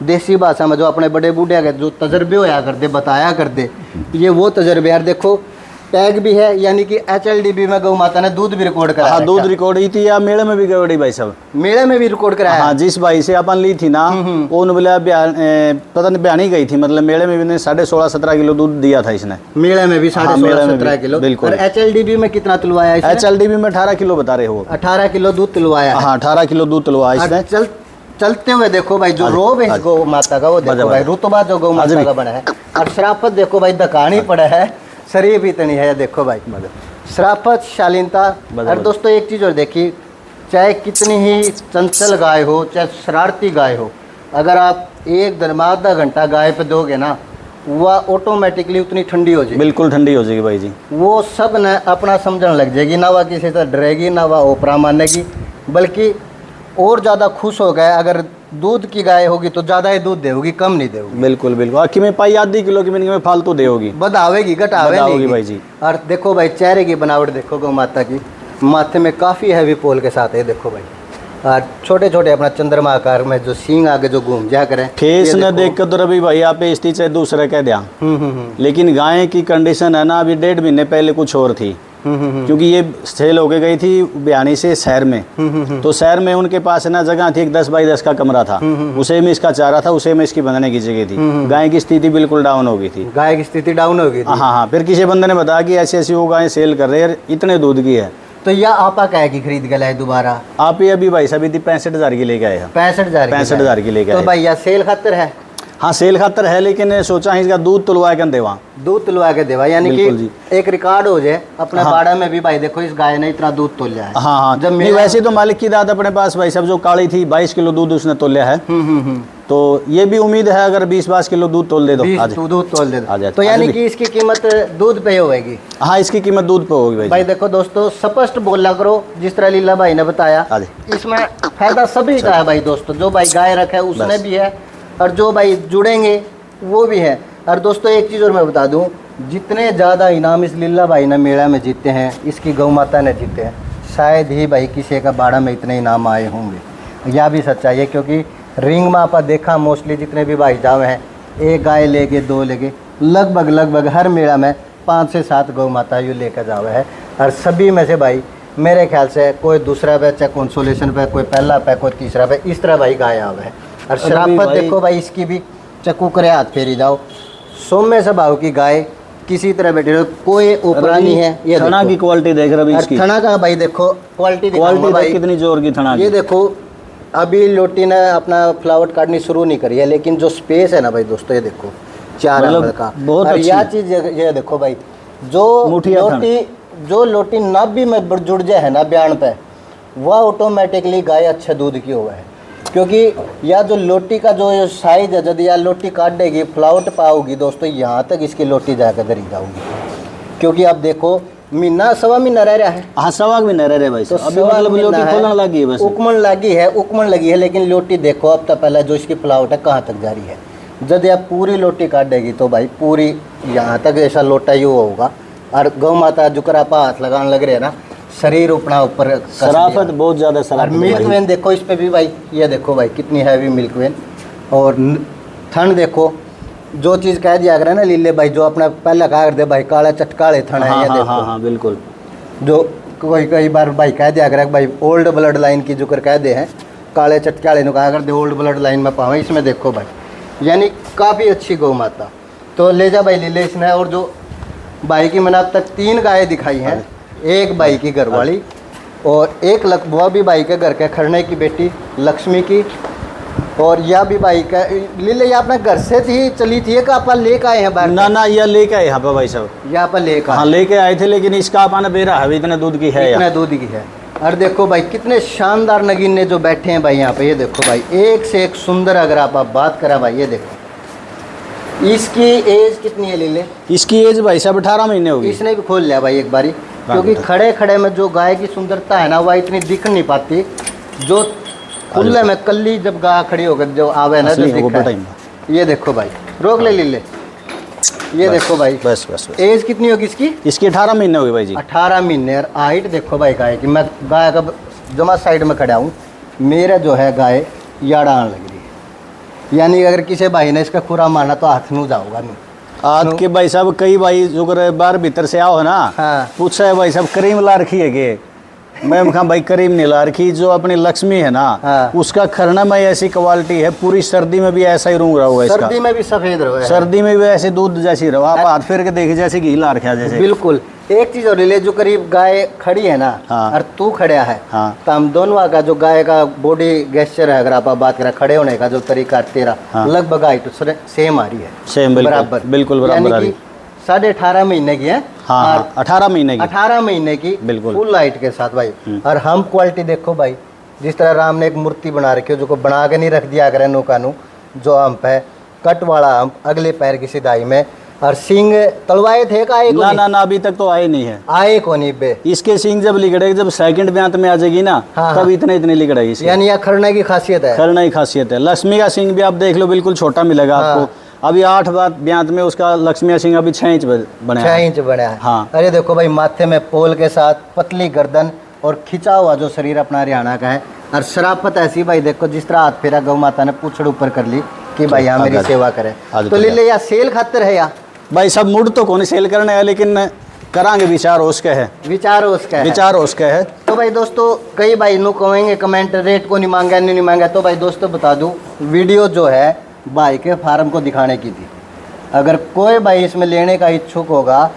देसी भाषा में जो अपने बड़े बूढ़े के जो तजर्बे होया करते बताया करते, ये वो तजर्बे। यार देखो टैग भी है, यानी कि HLDB में गौ माता ने दूध भी रिकॉर्ड कराया। हाँ दूध रिकॉर्ड ही थी या मेले में भी गई भाई साहब, मेले में भी रिकॉर्ड कराया। हाँ जिस भाई से अपन ली थी ना वो बोला पता नहीं बयानी गई थी, मतलब मेले में भी 16.5-17 किलो दूध दिया था इसने, मेले में भी 16.5-17 किलो। बिल्कुल। और HLDB में कितना तुलवाया इसने? HLDB में 18 किलो बता रहे हो, 18 किलो दूध तुलवाया। हाँ 18 किलो दूध तुलवाया इसने। चलते हुए देखो भाई जो रोब है इस गौ माता का, वो देखो भाई रुतबा जो गौ माता का बना है। और श्रापत देखो भाई दकानी पड़ा है, शरीफ इतनी है, देखो भाई श्रापत शालीनता। और दोस्तों एक चीज़ और देखिए, चाहे कितनी ही चंचल गाय हो, चाहे शरारती गाय हो, अगर आप 1 दिन में आधा घंटा गाय पे दोगे ना, वह ऑटोमेटिकली उतनी ठंडी हो जाएगी, बिल्कुल ठंडी हो जाएगी भाई जी। वो सब न अपना समझने लग जाएगी, ना वह किसी से डरेगी, ना वह ओपरा मानेगी, बल्कि और ज़्यादा खुश हो गए। अगर दूध की गाय होगी तो ज़्यादा ही दूध देगी, कम नहीं देगी। बिल्कुल बिल्कुल, आखिर में पाई आधी किलो की मिनट में फालतू देगी, बढ़ावेगी घटावेगी भाई जी। और देखो भाई चेहरे की बनावट देखो गौ माता की, माथे में काफ़ी हैवी पोल के साथ है, देखो भाई। और छोटे छोटे अपना चंद्रमा आकार में जो सींग आगे जो घूम जा करें, फेस न देख कर तो रवि भाई आप स्थिति चाहे दूसरा कह दिया, लेकिन गाय की कंडीशन है ना अभी 1.5 महीने पहले कुछ और थी, क्योंकि ये सेल होके गई थी बयानी से शहर में। तो शहर में उनके पास ना जगह थी, एक 10x10 का कमरा था, उसे में इसका चारा था, उसे में इसकी बंधने की जगह थी। गाय की स्थिति बिल्कुल डाउन हो गई थी। गाय की स्थिति डाउन हो गई थी। हाँ, फिर किसी बंदे ने बताया कि ऐसी ऐसी वो गाय सेल कर रहे हैं, इतने दूध की है। तो यह आपा कह की खरीद के लाए दोबारा? आप ये अभी भाई साहब 65,000 की लेके आए हैं। 65,000 की लेके तो आए। भैया सेल खातर है? हाँ, सेल खातर है, लेकिन सोचा इसका दूध तुलवा के देवा। दूध तुलवा के देवा, यानी कि एक रिकॉर्ड हो जाए अपने हाँ। बाड़ा में भी, भाई देखो इस गाय ने इतना दूध तोलिया है। हाँ, जब नहीं वैसे तो मालिक की दाद अपने पास भाई साहब जो काली थी 22 किलो दूध उसने तोलिया है। तो ये भी उम्मीद है अगर 20-22 किलो दूध तोल दे दो, दूध तोल दे दो, आ तो यानी कि इसकी कीमत दूध पे होगी। हाँ, इसकी कीमत दूध पे होगी भाई देखो दोस्तों, स्पष्ट बोला करो, जिस तरह लीला भाई ने बताया, इसमें फायदा सभी का है भाई दोस्तों। जो भाई गाय रखे उसने भी है, और जो भाई जुड़ेंगे वो भी है। और दोस्तों एक चीज़ और मैं बता दूं, जितने ज़्यादा इनाम इस लीला भाई ने मेला में जीते हैं, इसकी गौ माता ने जीते हैं, शायद ही भाई किसी का बाड़ा में इतने इनाम आए होंगे। यह भी सच्चाई है, क्योंकि रिंग में आपा देखा मोस्टली जितने भी भाई जावे हैं, एक गाय लेके 2 लेके, लगभग हर मेला में 5 से 7 गौ माता यूँ लेकर जावे है। और सभी में से भाई मेरे ख्याल से कोई दूसरा पे, चाहे कंसोलेशन पे, कोई पहला पे, कोई तीसरा पे, इस तरह भाई गाय आवे है। और शराफत देखो भाई इसकी भी, चक्कू करे हाथ फेरी जाओ, सौम्य स्वभाव की गाय, किसी तरह बैठे रहो, कोई ऊपरा नहीं है। ये थना की क्वालिटी देख रहे इसकी, थना का भाई देखो क्वालिटी भाई कितनी जोर की थना। ये देखो अभी लोटी ने अपना फ्लावर काटनी शुरू नहीं करी है, लेकिन जो स्पेस है ना भाई दोस्तों, ये देखो 4 अंगल का बहुत। और यह चीज ये देखो भाई, जो लोटी नाभि में जुड़ जाए है ना बयान पे, वह ऑटोमेटिकली गाय अच्छे दूध की हुआ है। क्योंकि या जो लोटी का जो साइज है, यदि या लोटी काट देगी, फ्लाउट पाओगी दोस्तों, यहाँ तक इसकी लोटी जाकर दरी जाओगी। क्योंकि आप देखो महीना 1.25 महीना रह रहा है। हाँ, 1.25 महीना रह रहे भाई। तो अभी मतलब लोटी खोलने लगी है, बस उकमन लगी है, लेकिन लोटी देखो अब तक पहले जो इसकी फ्लाउट है कहाँ तक जा रही है। यदि आप पूरी लोटी काट देगी तो भाई पूरी यहाँ तक ऐसा लोटा यूँ होगा। और गौ माता जुकर आप हाथ लगाने लग रहे हैं ना, शरीर अपना ऊपर, शराफत बहुत ज़्यादा शराफत। मिल्क वेन देखो इस पे भी भाई, ये देखो भाई कितनी हैवी मिल्क वेन। और थन देखो, जो चीज़ कह दिया करें ना लीले भाई, जो अपना पहले कहा करते भाई काले चटकाले थन है, ये देखो। हाँ, बिल्कुल। जो कई बार भाई कह दिया करें भाई ओल्ड ब्लड लाइन की जुकर कह दे हैं, काले चटकाले कहा करते ओल्ड ब्लड लाइन में पावे। इसमें देखो भाई, यानी काफ़ी अच्छी गौ माता। तो ले जा भाई लीले इसने। और जो भाई की मैंने अब तक 3 गायें दिखाई हैं, एक भाई की घरवाली और एक लकबुआ भी भाई के घर के खरने की बेटी लक्ष्मी की, और यह भी भाई का लीले। ये अपने घर से थी चली थी कि आप लेके आए हैं बाहर? ना, यह लेके आए यहाँ पर भाई साहब, यहाँ पर लेकर। हाँ, लेके आए थे, लेकिन इसका आपने बेरा है इतने दूध की है, इतने दूध की है। और देखो भाई कितने शानदार नगीने जो बैठे हैं भाई यहाँ पे, ये देखो भाई एक से एक सुंदर। अगर आप बात करा भाई, ये देखो इसकी एज कितनी है लीले? इसकी एज भाई साहब 18 महीने होगी। इसने भी खोल लिया भाई एक बारी, क्योंकि खड़े खड़े में जो गाय की सुंदरता है ना, वह इतनी दिख नहीं पाती। जो खुले में कल्ली जब गाय खड़ी होकर जो आवे ना, जो दिखता है। ये देखो भाई, रोक ले लीले, ये देखो भाई। बस एज कितनी होगी इसकी? इसकी 18 महीने होगी भाई जी। 18 महीने। और हाइट देखो भाई गाय की, मैं गाय का जमा साइड में खड़ा हूँ, मेरा जो है गाय याड़ा आने लग रही है। यानी अगर किसी भाई ने इसका खुरा मारना तो हाथ में जाऊंगा नहीं। आज के भाई साहब कई भाई जो बाहर भीतर से आओ है ना, हाँ। पूछा है भाई साहब करीम ला रखी है कि मैं कहा भाई करीम नहीं ला रखी, जो अपनी लक्ष्मी है ना, हाँ। उसका खरना में ऐसी क्वालिटी है, पूरी सर्दी में भी ऐसा ही रूंग रहा हुआ है। सर्दी में भी सफेद रहो, सर्दी में भी ऐसे दूध जैसी रहो, आप हाथ फेर के देखिए जैसे घी ला रखा जैसे। बिल्कुल। एक चीज और ले, जो करीब गाय खड़ी है ना, हाँ। और तू खड़ा है, हाँ। तो हम दोनों का जो गाय का बॉडी गेस्चर है, अगर आप बात करें खड़े होने का जो तरीका तेरा, हाँ। लगभग हाइट सेम आ रही है, सेम बराबर, बिल्कुल बराबर आ रही। 18.5 महीने की है। हाँ, 18 महीने की, 18 महीने की बिल्कुल फुल लाइट के साथ भाई। और हम क्वालिटी देखो भाई, जिस तरह राम ने एक मूर्ति बना रखी है, जो को बना के नहीं रख दिया करें नौकानू, जो हम्प है कट वाला हम्प, अगले पैर की सिधाई में, और सींग तलवाए थे का? ना, अभी तक तो आए नहीं है। आए को नहीं बे। इसके सींग जब लिगड़ेगी, जब सेकंड ब्यांत में आ जाएगी ना, हाँ, तब इतने लिगड़ेगी। यानी यह खरने की खासियत है। खरना की खासियत है। लक्ष्मी का सिंह भी आप देख लो, बिल्कुल छोटा मिलेगा आपको। अभी 8 ब्यांत में उसका लक्ष्मी सिंह अभी 6 इंच बना है। 6 इंच बना है। हाँ। अरे देखो भाई, माथे में पोल के साथ पतली गर्दन और खिंचा हुआ जो शरीर अपना हरियाणा का है। और शराफत ऐसी भाई देखो, जिस तरह हाथ फेरा गौ माता ने पूछड़ ऊपर कर ली कि भाई यहाँ मेरी सेवा करे। तो ले या सेल खातर है या भाई सब मूड तो कौन सेल करने है, लेकिन करांगे विचार उसका है, विचार उसका है, विचार उसका है। तो भाई दोस्तों कई भाई नु कहेंगे कमेंट रेट को नहीं मांगा नहीं मांगा, तो भाई दोस्तों बता दूं वीडियो जो है भाई के फार्म को दिखाने की थी। अगर कोई भाई इसमें लेने का इच्छुक होगा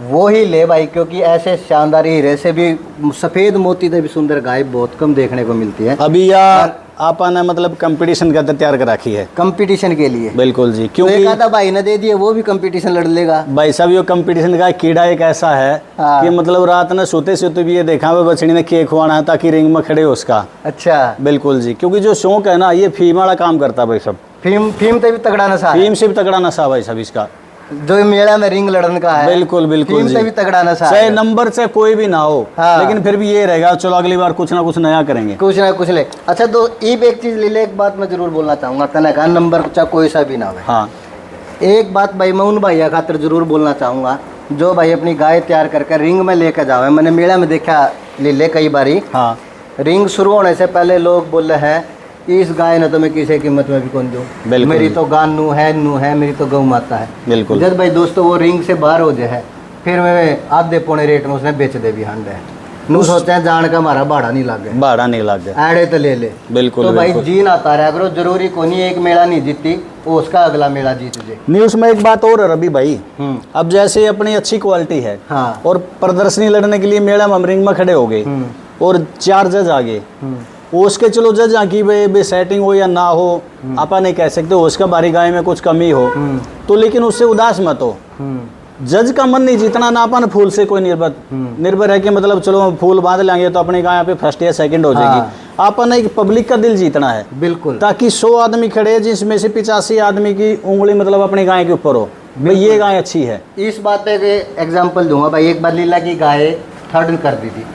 वो ही ले भाई, क्योंकि ऐसे शानदार हीरे से भी सफ़ेद मोती से भी सुंदर गाय बहुत कम देखने को मिलती है। अभी यार आपने मतलब कंपटीशन का तैयार कर रखी है कंपटीशन के लिए। बिल्कुल जी, तो क्योंकि एक आधा भाई ने दे दिए वो भी कंपटीशन लड़ लेगा भाई साहब। ये कंपटीशन का कीड़ा एक ऐसा है कि मतलब रात में सोते सोते भी ये देखा हुआ बछड़ी ने केक खुआना है ताकि रिंग में खड़े हो उसका। अच्छा, बिल्कुल जी, क्योंकि जो शौक है ना ये फीम वाला काम करता है भाई साहब। फीम तो भी तगड़ा नशा है, फीम से भी तगड़ा नशा भाई साहब इसका, जो मेला में रिंग लड़न का है। बिल्कुल बिल्कुल फीम जी, से भी तगड़ा नशा चाहे है। नंबर से कोई भी ना हो, हाँ। लेकिन फिर भी ये रहेगा चलो अगली बार कुछ ना कुछ नया करेंगे। कुछ ना कुछ ले। अच्छा तो एक चीज ले ले, एक बात मैं जरूर बोलना चाहूंगा, तने का नंबर चाहे कोई सा भी ना हो। हाँ, एक बात भाई मैं उन भैया खातिर जरूर बोलना चाहूंगा जो भाई अपनी गाय तैयार करके रिंग में लेकर जाओ। मैंने मेला में देखा लीले कई बारी। हाँ, रिंग शुरू होने से पहले लोग बोल रहे हैं इस गाय ने तो मैं किसी कीमत में भी कौन दूँ, बिल्कुल। मेरी तो गाय नू है मेरी तो गौ माता है। बिल्कुल। जब भाई दोस्तों वो रिंग से बाहर हो जाए फिर मैं आधे पौने रेट में उसने बेच दे भी हंड है। नू सोचते हैं जान का हमारा भाड़ा नहीं लग गया, भाड़ा नहीं लग गया। आड़े तो ले ले। बिल्कुल। तो भाई बिल्कुल। जीन आता रहा करो, जरूरी को नहीं एक मेला नहीं जीती वो उसका अगला मेला जीत जाए। न्यूज़ में एक बात और है रवि भाई, अब जैसे अपनी अच्छी क्वालिटी है हाँ। और प्रदर्शनी लड़ने के लिए मेला में रिंग में खड़े हो गए और 4 जज आ गए, उसके चलो जज की भाई सेटिंग हो या ना हो आपा नहीं कह सकते, उसका बारी गाय में कुछ कमी हो तो, लेकिन उससे उदास मत हो। जज का मन नहीं जीतना ना, अपन फूल से कोई निर्भर है कि मतलब चलो फूल बांध लेंगे तो अपनी गाय पे फर्स्ट या सेकंड हो जाएगी। अपन एक पब्लिक का दिल जीतना है, बिल्कुल, ताकि 100 आदमी खड़े जिसमें से 85 आदमी की उंगली मतलब अपनी गाय के ऊपर हो भाई ये गाय अच्छी है। इस बात पे एग्जांपल दूंगा भाई। एक बार लीला की गाय थर्ड कर दी थी,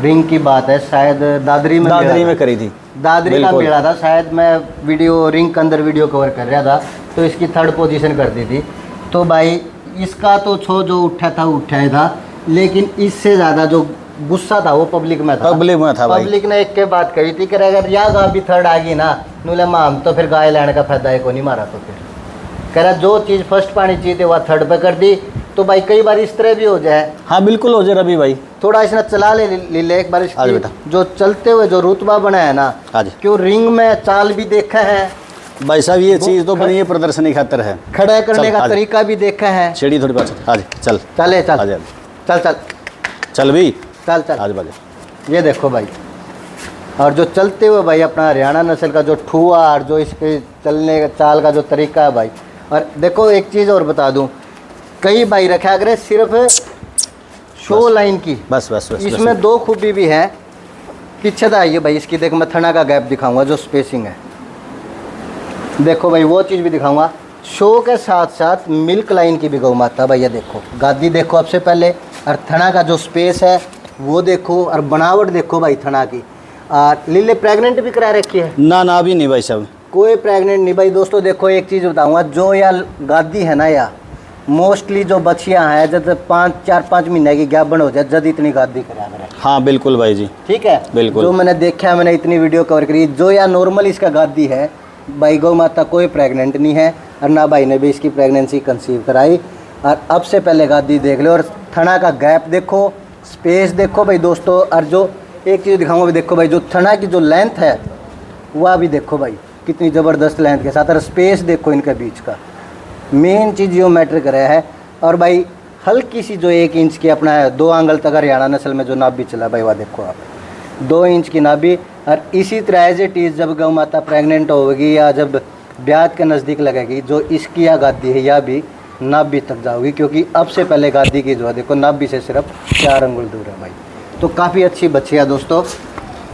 रिंग की बात है, शायद दादरी में करी थी, दादरी का मेला था शायद, मैं वीडियो रिंग के अंदर वीडियो कवर कर रहा था तो इसकी थर्ड पोजीशन कर दी थी। तो भाई इसका तो छो जो उठा था, लेकिन इससे ज़्यादा जो गुस्सा था वो पब्लिक में था। पब्लिक ने एक के बात कही थी कि अगर या गाय भी थर्ड आ गई ना नूले माम तो फिर गाय लेने का फायदा है को नहीं मारा। तो फिर कह रहा जो चीज़ फर्स्ट पानी चाहिए थी वह थर्ड पे कर दी। तो भाई कई बार इस तरह भी हो जाए। हाँ बिल्कुल हो जाए रवि भाई, थोड़ा इसने चला ले एक बार इसकी जो चलते हुए जो रुतबा बना है ना, क्यों रिंग में चाल भी देखा है भाई साहब, ये चीज़ तो बनी है प्रदर्शनी खातर है, खड़ा करने का तरीका भी देखा है। छेड़ी थोड़ी बात आज चल चले चल चल चल चल भी चल चल आज बाजे। ये देखो भाई, और जो चलते हुए भाई अपना हरियाणा नस्ल का जो ठुआ और जो इसके चलने का चाल का जो तरीका है भाई। और देखो एक चीज़ और बता दूं, कई भाई रखा करे सिर्फ शो लाइन की, बस बस बस इसमें दो खूबी भी है। पीछे तो आइए भाई इसकी, देख मैं थना का गैप दिखाऊंगा जो स्पेसिंग है, देखो भाई वो चीज़ भी दिखाऊंगा। शो के साथ साथ मिल्क लाइन की भी गौ माता भैया, देखो गादी देखो सबसे पहले, और थना का जो स्पेस है वो देखो, और बनावट देखो भाई थना की। लीले प्रेग्नेंट भी करा रखी है ना अभी नहीं भाई साहब, कोई प्रेग्नेंट नहीं भाई। दोस्तों देखो एक चीज़ बताऊंगा, जो या गादी है ना या मोस्टली जो बच्चियाँ हैं जब 4-5 महीने की गैप बन हो जाए जब इतनी गादी करा करे। हाँ बिल्कुल भाई जी, ठीक है बिल्कुल। जो मैंने देखा है, मैंने इतनी वीडियो कवर करी, जो या नॉर्मल इसका गादी है भाई गौ माता कोई प्रेग्नेंट नहीं है, और ना भाई ने भी इसकी प्रेगनेंसी कंसीव कराई। और अब से पहले गादी देख लो, और थना का गैप देखो, स्पेस देखो भाई दोस्तों। और जो एक चीज़ दिखाऊंगा भी, देखो भाई जो थना की जो लेंथ है वह भी देखो भाई कितनी ज़बरदस्त लेंथ के साथ, और स्पेस देखो इनके बीच का। मेन चीज़ जो मैटर कर रहा है। और भाई हल्की सी जो 1 इंच की अपना है 2 आंगल तक हरियाणा नस्ल में जो नाभि चला भाई वह देखो आप, 2 इंच की नाभि। और इसी तरह एज इट इज़ जब गौ माता प्रेग्नेंट होगी या जब ब्याज के नज़दीक लगेगी, जो इसकी या गादी है या भी नाभि तक जाओगी, क्योंकि अब से पहले गादी की जो है देखो नाभि से सिर्फ 4 अंगुल दूर है भाई। तो काफ़ी अच्छी बच्ची है दोस्तों,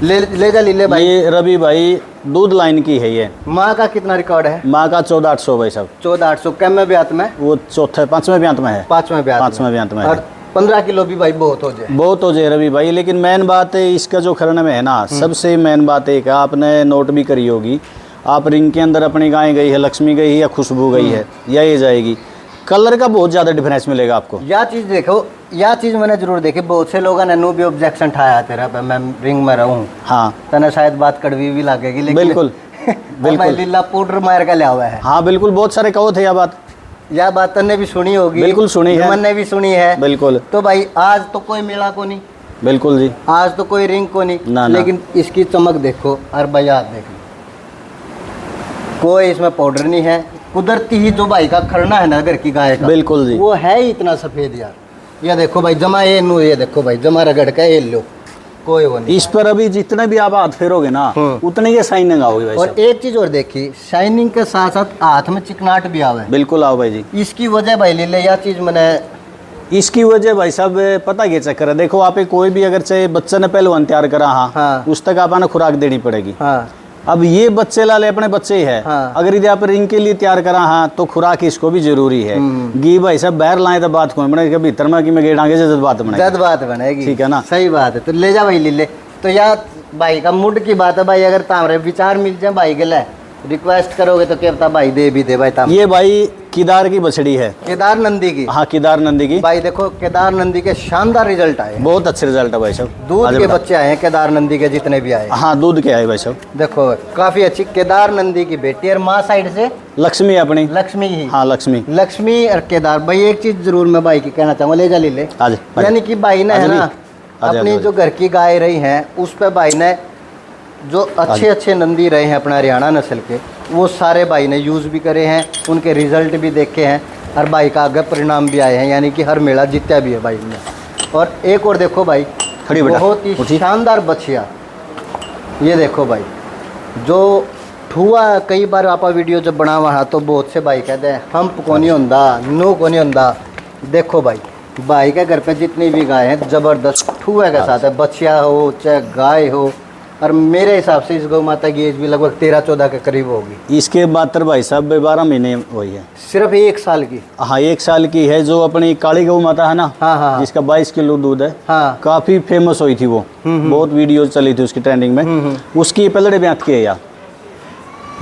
ले जा लीले भाई। ये रवि भाई दूध लाइन की है ये। माँ का कितना रिकॉर्ड है? माँ का 14,800 भाई साहब। 14,800 कम में ब्यात में? वो 5वें ब्यांत में है। 5वें ब्यांत में। और 15 किलो भी भाई बहुत हो जाए रवि भाई। लेकिन मेन बात है इसका जो खरने में है ना, सबसे मेन बात एक है, आपने नोट भी करी होगी, आप रिंग के अंदर अपनी गाय गई है, लक्ष्मी गई है या खुशबू गई है या ये जाएगी, कलर का बहुत ज़्यादा डिफरेंस मिलेगा आपको। यह चीज़ देखो, यह चीज़ मैंने जरूर देखी, बहुत से लोगों ने नो भी ऑब्जेक्शन ठाया तेरा पे, मैं रिंग में रहूँ। हाँ तना शायद बात कड़वी भी लगेगी, लेकिन बिल्कुल बिल्कुल लीला पाउडर मार का लिया हुआ है। हाँ बिल्कुल, बहुत सारे कहो थे यह बात, यह बात ने भी सुनी होगी, बिल्कुल सुनी है, मन ने भी सुनी है, बिल्कुल। तो भाई आज तो कोई मेला को नहीं, बिल्कुल जी, आज तो कोई रिंग को नहीं ना, लेकिन इसकी चमक देखो और बाजार देखो, कोई इसमें पाउडर नहीं है, कुदरती ही जो भाई का खरना है ना घर की गाय का, बिल्कुल जी, वो है ही इतना सफेद यार। ये देखो भाई जमा ये नू, ये देखो भाई जमा रगड़ का ये लो, कोई वो नहीं। इस पर अभी जितने भी आप हाथ फेरोगे ना उतने की शाइनिंग आओगी भाई और साहब। एक चीज और देखी, शाइनिंग के साथ साथ हाथ में चिकनाहट भी आवे, बिल्कुल आओ भाई जी। इसकी वजह भाई ले ले, यह चीज मैंने इसकी वजह भाई साहब पता क्या चक्कर है, देखो आप कोई भी अगर चाहे बच्चे ने पहलवान तैयार करा, हाँ, उस तक आप खुराक देनी पड़ेगी। हाँ, अब ये बच्चे लाले अपने बच्चे ही है, हाँ, अगर यदि आप रिंग के लिए तैयार करा, हाँ, तो खुराक इसको भी जरूरी है। घी भाई साहब बाहर लाए तो बात कौन बनेगी, भीतर में कि मैं गेड़ांगे जब बात बनेगी, जद बात बनेगी, ठीक है ना, सही बात है। तो ले जा भाई ले ले। तो यार भाई का मूड की बात है भाई, अगर तामरे विचार मिल जाए भाई के लिए रिक्वेस्ट करोगे तो क्या पता भाई दे भी दे भाई। ताम ये भाई केदार की बछड़ी है, केदार नंदी की, हाँ केदार नंदी की भाई देखो केदार नंदी के शानदार रिजल्ट आए, बहुत अच्छे रिजल्ट है भाई साहब। दूध के बच्चे आए हैं केदार नंदी के जितने भी आए, हाँ दूध के आए भाई साहब। देखो काफी अच्छी केदार नंदी की बेटी, और माँ साइड से लक्ष्मी अपनी, लक्ष्मी ही, हाँ लक्ष्मी, लक्ष्मी और केदार। भाई एक चीज जरूर मैं भाई की कहना चाहूँगा, ले जा ले ले, आज यानी कि भाई ने है ना अपनी जो घर की गाय रही हैं उस पे भाई ने जो अच्छे अच्छे नंदी रहे हैं अपना हरियाणा नस्ल के, वो सारे भाई ने यूज़ भी करे हैं, उनके रिजल्ट भी देखे हैं और भाई का आगे परिणाम भी आए हैं, यानी कि हर मेला जीता भी है भाई ने। और एक और देखो भाई, बहुत ही शानदार बछिया, ये देखो भाई जो ठुआ, कई बार आप वीडियो जब बना वहाँ तो बहुत से भाई कहते हैं हम्प को नहीं होंदा, नो को नहीं होंदा। देखो भाई के घर पे जितनी भी गाय हैं जबरदस्त ठुए के साथ है, बछिया हो चाहे गाय हो, और मेरे हिसाब से इस गौ माता की एज भी लगभग 13-14 के करीब होगी। इसके बाद भाई साहब 12 महीने हुई है, सिर्फ 1 साल की, हाँ 1 साल की है। जो अपनी काली गौ माता है ना, हाँ, हाँ, जिसका 22 किलो दूध है, हाँ, काफी फेमस हुई थी वो, बहुत वीडियो चली थी उसकी ट्रेंडिंग में, उसकी पलड़े ब्यात की है यार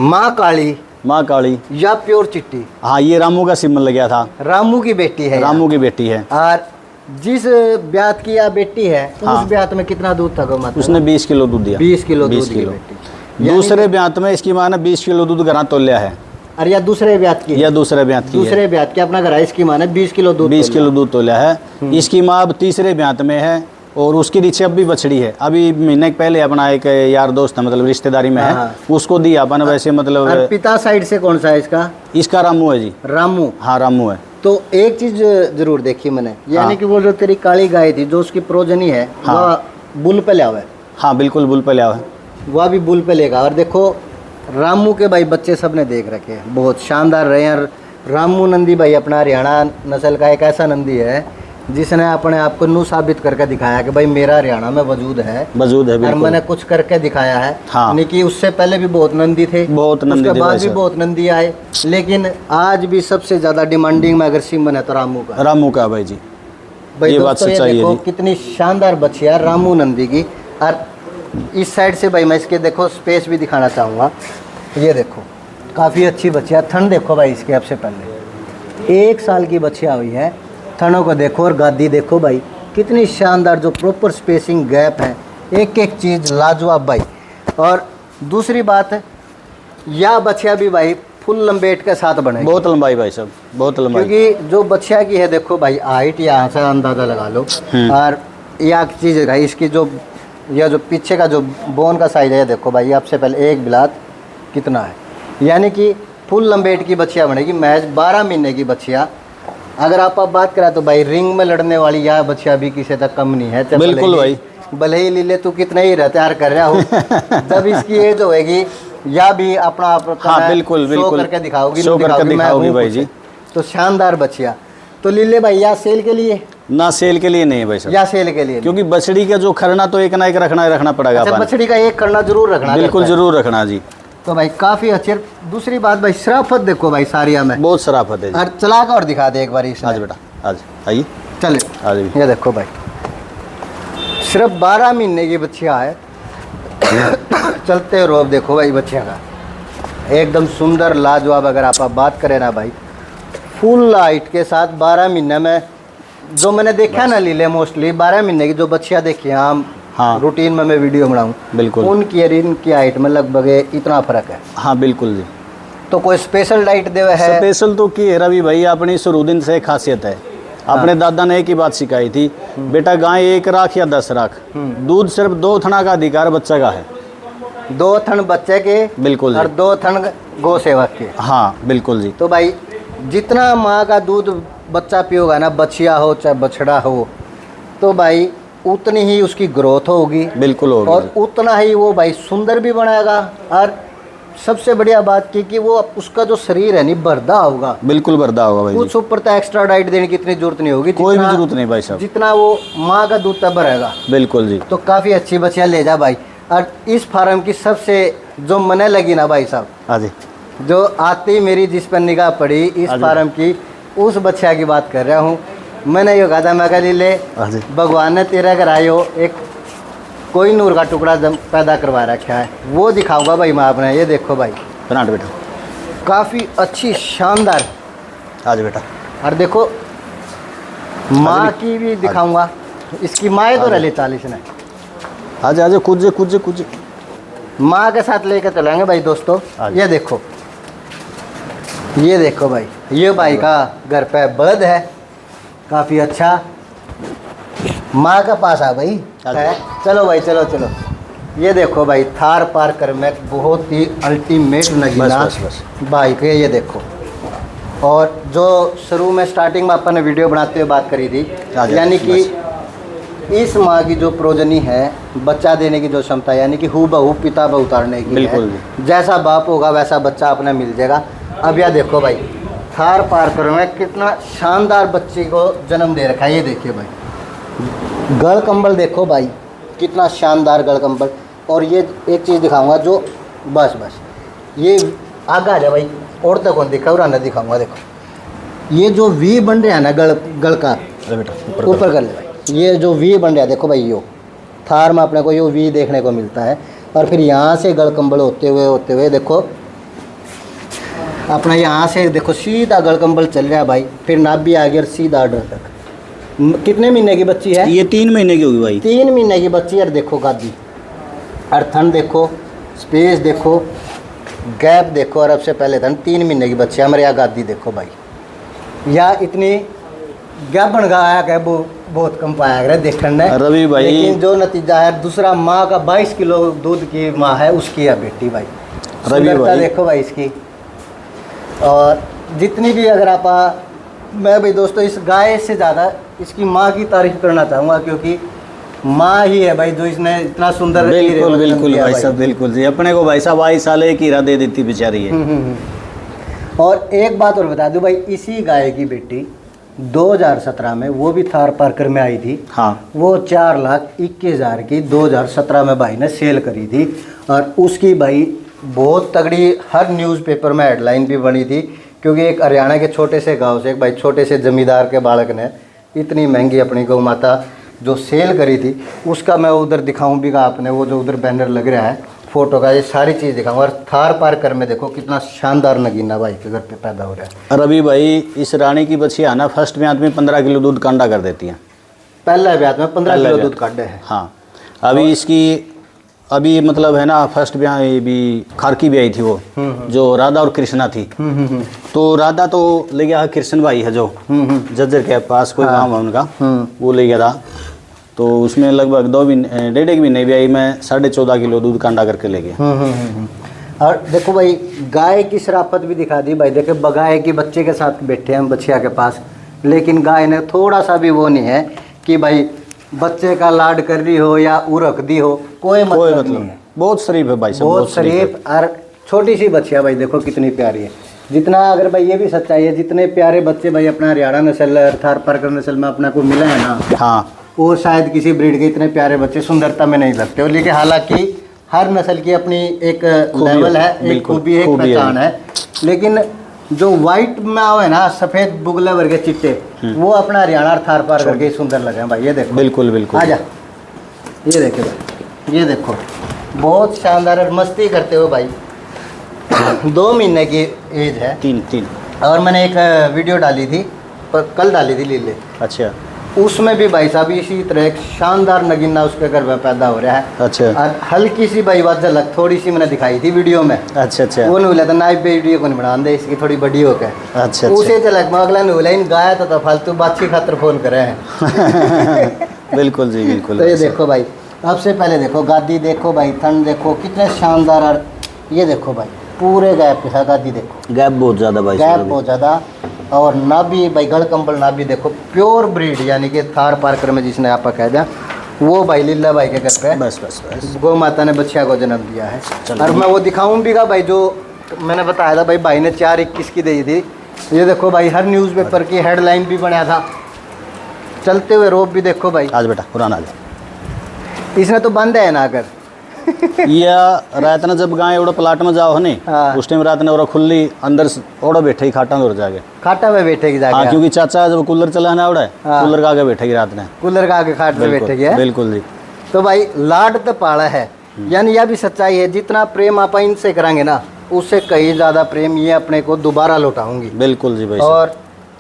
माँ काली, माँ काली या प्योर चिट्टी, हाँ ये रामू का सिमल लग गया था, रामू की बेटी है, रामू की बेटी है। और जिस ब्यात की या बेटी है, हाँ, उस ब्यात में कितना दूध था गौ माता? उसने 20 किलो दूध दिया, 20 किलो 20 दूध किलो। की बेटी। दूसरे ब्यात में इसकी माँ ने 20 किलो दूध घर तोलिया है, और या दूसरे ब्यात की, या दूसरे ब्यात की, दूसरे ब्यात की अपना घर है, इसकी माँ ने 20 किलो दूध, 20 किलो दूध तोलिया है। इसकी माँ अब तीसरे ब्यात में है, और उसकी नीचे अब भी बछड़ी है। अभी महीने पहले अपना एक यार दोस्त है, मतलब रिश्तेदारी में है, उसको दिया अपन वैसे, मतलब। और पिता साइड से कौन सा है इसका? इसका रामू है जी, रामू, हाँ रामू है। तो एक चीज जरूर देखी मैंने, यानी हाँ, कि वो जो तेरी काली गाय थी जो उसकी प्रोजनी है, हाँ, वह बुल पे लिया हुआ है, हाँ बिल्कुल बुल पे लिया हुआ है, वह भी बुल पे लेगा। और देखो रामू के भाई बच्चे सबने देख रखे हैं, बहुत शानदार रहे हैं। रामू नंदी भाई अपना हरियाणा नस्ल का एक ऐसा नंदी है जिसने अपने आप को नू साबित करके दिखाया कि भाई मेरा हरियाणा में वजूद है, बिल्कुल। और मैंने कुछ करके दिखाया है। हाँ, यानी कि उससे पहले भी बहुत नंदी थे, बहुत नंदी, उसके बाद भी बहुत नंदी आए, लेकिन आज भी सबसे ज्यादा डिमांडिंग में अगर सिम है तो रामू का, रामू का भाई जी। भाई ये बात सच्चाई है देखो जी। कितनी शानदार बच्ची है रामू नंदी की। और इस साइड से भाई मैं इसके देखो स्पेस भी दिखाना चाहूँगा, ये देखो काफ़ी अच्छी बच्चिया। थन देखो भाई इसके, सबसे पहले 1 साल की बच्चिया हुई है, थनों को देखो और गादी देखो भाई, कितनी शानदार, जो प्रॉपर स्पेसिंग गैप है, एक एक चीज़ लाजवाब भाई। और दूसरी बात है, यह बच्चिया भी भाई फुल लंबेट के साथ बनेगी, बहुत लंबाई भाई साहब, बहुत लंबाई। क्योंकि जो बच्चिया की है देखो भाई, हाइट यहाँ से अंदाज़ा लगा लो। और यह चीज़ है इसकी जो, यह जो पीछे का जो बोन का साइज है देखो भाई, आपसे पहले एक बिलात कितना है, यानी कि फुल लंबेट की बच्चिया बनेगी। महज 12 महीने की बच्चिया। अगर आप बात करें तो भाई रिंग में लड़ने वाली यह बच्चिया भी किसी तक कम नहीं है। बिल्कुल भाई, भले ही लीले तू कितने ही तैयार कर रहा हो, जब इसकी एज होएगी या भी अपना आप हाँ, बिल्कुल बिल्कुल करके दिखाओगी, शो करके दिखाओगी भाई जी। तो शानदार बच्चिया। तो लीले भाई या सेल के लिए ना, सेल के लिए नहीं है भाई साहब, या सेल के लिए, क्योंकि बछड़ी का जो खरना तो एक ना एक रखना पड़ेगा। अच्छा, बछड़ी का एक करना जरूर रखना, बिल्कुल जरूर रखना जी। तो भाई काफी अच्छी। दूसरी बात भाई, शराफत देखो भाई सारिया में, बहुत शराफत है जी। और चला कर और दिखा दे एक बार इसमें। आज बेटा, आज आइए, चले आज ये देखो भाई, सिर्फ 12 महीने की बच्चिया है। चलते रोब देखो भाई बच्चिया का, एकदम सुंदर लाजवाब। अगर आप बात करें ना भाई, फुल हाइट के साथ 12 महीने में जो मैंने देखा ना लीले, मोस्टली 12 महीने की जो बच्चियाँ देखी हैं, हम हाँ, रूटीन में मैं वीडियो बनाऊँ, बिल्कुल उनकी और इनकी हाइट में लगभग इतना फ़र्क है। हाँ बिल्कुल जी। तो कोई स्पेशल डाइट देवे है? स्पेशल तो की है रवि भाई, अपनी शुरू दिन से खासियत है। अपने दादा ने एक ही बात सिखाई थी, बेटा गाय 1 राख या 10 राख, दूध सिर्फ 2 थना का अधिकार बच्चे का है। 2 थन बच्चे के, बिल्कुल और 2 थन गौ सेवक के। हाँ बिल्कुल जी। तो भाई जितना माँ का दूध बच्चा पियोगा ना, बछिया हो चाहे बछड़ा हो, तो भाई उतनी ही उसकी ग्रोथ होगी। बिल्कुल होगी। और उतना ही वो भाई सुंदर भी बनाएगा। और सबसे बढ़िया बात की वो उसका जो शरीर है नहीं भरदा होगा। बिल्कुल भरदा होगा भाई। कुछ ऊपर तो एक्स्ट्रा डाइट देने की इतनी जरूरत नहीं होगी, कोई भी जरूरत नहीं भाई साहब, जितना वो माँ का दूध तब भरेगा। बिल्कुल जी। तो काफ़ी अच्छी बच्चियाँ ले जा भाई। और इस फार्म की सबसे जो मने लगी ना भाई साहब, हाँ जी, जो आती ही मेरी जिस पर निगाह पड़ी इस फार्म की, उस बच्चा की बात कर रहा हूँ। मैंने ये कहा था, मैं कहा ले भगवान ने तेरा घर आयो एक कोई नूर का टुकड़ा पैदा करवा रखा है, वो दिखाऊंगा भाई मैं आपने। ये देखो भाई, बनाट बेटा, काफ़ी अच्छी शानदार। आज बेटा, और देखो माँ की भी दिखाऊंगा। इसकी माँ तो रली 40 ने। आज आज कुछ माँ के साथ लेकर चलेंगे भाई दोस्तों। ये देखो भाई, ये भाई का घर पे बद है, काफ़ी अच्छा। माँ का पास आ भाई है। चलो भाई, चलो। ये देखो भाई, थार पार्कर में बहुत ही अल्टीमेट नगीना भाई के। ये देखो, और जो शुरू में स्टार्टिंग में अपन ने वीडियो बनाते हुए बात करी थी, यानी कि इस माँ की जो प्रोजनी है, बच्चा देने की जो क्षमता, यानी कि हूबहू पिता पर उतारने की बिल्कुल है। जैसा बाप होगा वैसा बच्चा अपने मिल जाएगा। अब यह देखो भाई, थार पार्कर में कितना शानदार बच्चे को जन्म दे रखा है। ये देखिए भाई, गल कंबल देखो भाई, कितना शानदार गल कंबल। और ये एक चीज़ दिखाऊंगा जो बस ये आगे आ जाए भाई, और तक कौन दिखा और दिखाऊंगा। देखो ये जो वी बन रहा है ना गल का, बेटा ऊपर कर ले भाई। ये जो वी बन रहा है देखो भाई, यो थार में अपने को यो वी देखने को मिलता है। और फिर यहाँ से गल कंबल होते हुए देखो अपना, यहाँ से देखो सीधा गल कंबल चल रहा है भाई। फिर नाभि आ गया सीधा आर्डर तक। कितने महीने की बच्ची है? ये 3 महीने की होगी भाई। 3 महीने की बच्ची। और देखो गादी, और थन देखो, स्पेस देखो, गैप देखो। और अब से पहले थन 3 महीने की बच्ची हमारे यहाँ गादी देखो भाई। या इतनी गैप बन गया है, वो बहुत कम पाया गया देखने में रवि भाई। लेकिन जो नतीजा है, दूसरा माँ का 22 किलो दूध की माँ है, उसकी है बेटी भाई। रवि भाई देखो भाई इसकी। और जितनी भी अगर आप मैं भाई दोस्तों इस गाय से ज़्यादा इसकी माँ की तारीफ करना चाहूँगा, क्योंकि माँ ही है भाई जो इसने इतना सुंदर। बिल्कुल भाई साहब, बिल्कुल जी। अपने को भाई साहब 22 साल एक हीरा दे देती बेचारी है। और एक बात और बता दूं भाई, इसी गाय की बेटी 2017 में वो भी थार पार्कर में आई थी। हाँ, वो 4,21,000 की 2017 में भाई ने सेल करी थी। और उसकी भाई बहुत तगड़ी हर न्यूज़पेपर में हेडलाइन भी बनी थी, क्योंकि एक हरियाणा के छोटे से गांव से एक भाई छोटे से जमींदार के बालक ने इतनी महंगी अपनी गौ माता जो सेल करी थी, उसका मैं उधर दिखाऊं भी का आपने, वो जो उधर बैनर लग रहा है फोटो का, ये सारी चीज़ दिखाऊंगा। और थार पार्कर में देखो कितना शानदार नगीना भाई के घर पे पैदा हो रहा है। रवि भाई इस रानी की बच्चियाँ ना फर्स्ट ब्यात में 15 किलो दूध कांडा कर देती हैं। पहला ब्यात में 15 किलो दूध काटे हैं। हाँ, अभी इसकी अभी मतलब है ना, फर्स्ट ब्याह भी खारकी भी आई थी वो, जो राधा और कृष्णा थी। तो राधा तो ले गया कृष्ण भाई है जो जज्जर के पास कोई गाँव है उनका, वो ले गया था। तो उसमें लगभग 1.5 महीने भी आई, मैं 14.5 किलो दूध कांडा करके ले गया। और देखो भाई गाय की शराफत भी दिखा दी भाई। देखो बगाए की बच्चे के साथ बैठे हैं बछिया के पास, लेकिन गाय ने थोड़ा सा भी वो नहीं है कि भाई बच्चे का लाड कर रही हो या उरख दी हो, कोई मतलब नहीं है। बहुत शरीफ है भाई साहब, बहुत शरीफ। और छोटी सी बच्चिया भाई देखो कितनी प्यारी है। जितना अगर भाई ये भी सच्चाई है, जितने प्यारे बच्चे भाई अपना हरियाणा नस्ल थार पार्कर नस्ल में अपना को मिले हैं ना, हाँ, वो शायद किसी ब्रीड के इतने प्यारे बच्चे सुंदरता में नहीं लगते हो। लेकिन हालांकि हर नस्ल की अपनी एक लेवल है, एक खूबी है, एक पहचान है। लेकिन जो वाइट में आवे ना, सफ़ेद बुगले वर्गे चिट्टे, वो अपना हरियाणा थार पार करके सुंदर लगे हैं भाई। ये देखो, बिल्कुल बिल्कुल। आजा, ये देखो भाई, ये देखो बहुत शानदार है। मस्ती करते हो भाई। 2 महीने की एज है, 3। और मैंने एक वीडियो डाली थी, पर कल डाली थी लीले। अच्छा, उसमें भी भाई साहब इसी तरह एक शानदार नगीना उसके घर में पैदा हो रहा है। अच्छा और हल्की सी भाई बात झलक थोड़ी सी मैंने दिखाई थी वीडियो में। अच्छा अच्छा वो नहीं बोला था ना वीडियो को नहीं बना दे, इसकी थोड़ी बड़ी हो गए। अच्छा उसे झलक में अगला नहीं बोला इन गाया तो फालतू बातचीत खातर फोन करे हैं। बिल्कुल जी बिल्कुल। तो ये देखो भाई, अब से पहले देखो गादी देखो भाई, थन देखो कितने शानदार। और ये देखो भाई पूरे गैप के साथ गादी देखो, गैप बहुत ज़्यादा भाई, गैप बहुत ज़्यादा। और नाभि भाई गढ़ कंबल नाभि देखो, प्योर ब्रीड यानी कि थार पार्कर में जिसने आप कह दिया वो भाई लीला भाई के घर पे बस बस बस गौ माता ने बच्चिया को जन्म दिया है। और मैं वो दिखाऊं भी भाई जो मैंने बताया था भाई, भाई ने 4:21 की दी थी। ये देखो भाई हर न्यूज़पेपर की हेडलाइन भी बनाया था, चलते हुए रोप भी देखो भाई। आज बेटा पुराना आ इसने तो बंद है ना अगर या रात ने जब गाय ओड़ा प्लाट में जाओ नहीं, हाँ। उस टाइम रात ने और खुली अंदर ओड़ा बैठे ही खाटा में जाके, खाटा में बैठेगी जाके। हाँ क्योंकि चाचा जब कूलर चलाना ओड़ा हाँ। कूलर का आगे बैठेगी रात ने, कूलर का आगे खाट में बैठेगी है। बिल्कुल जी। तो भाई लाड तो पाला है, यानी यह भी सच्चाई है, जितना प्रेम आप इनसे कराएंगे ना उससे कहीं ज़्यादा प्रेम ये अपने को दोबारा लौटाऊंगी। बिल्कुल जी भाई। और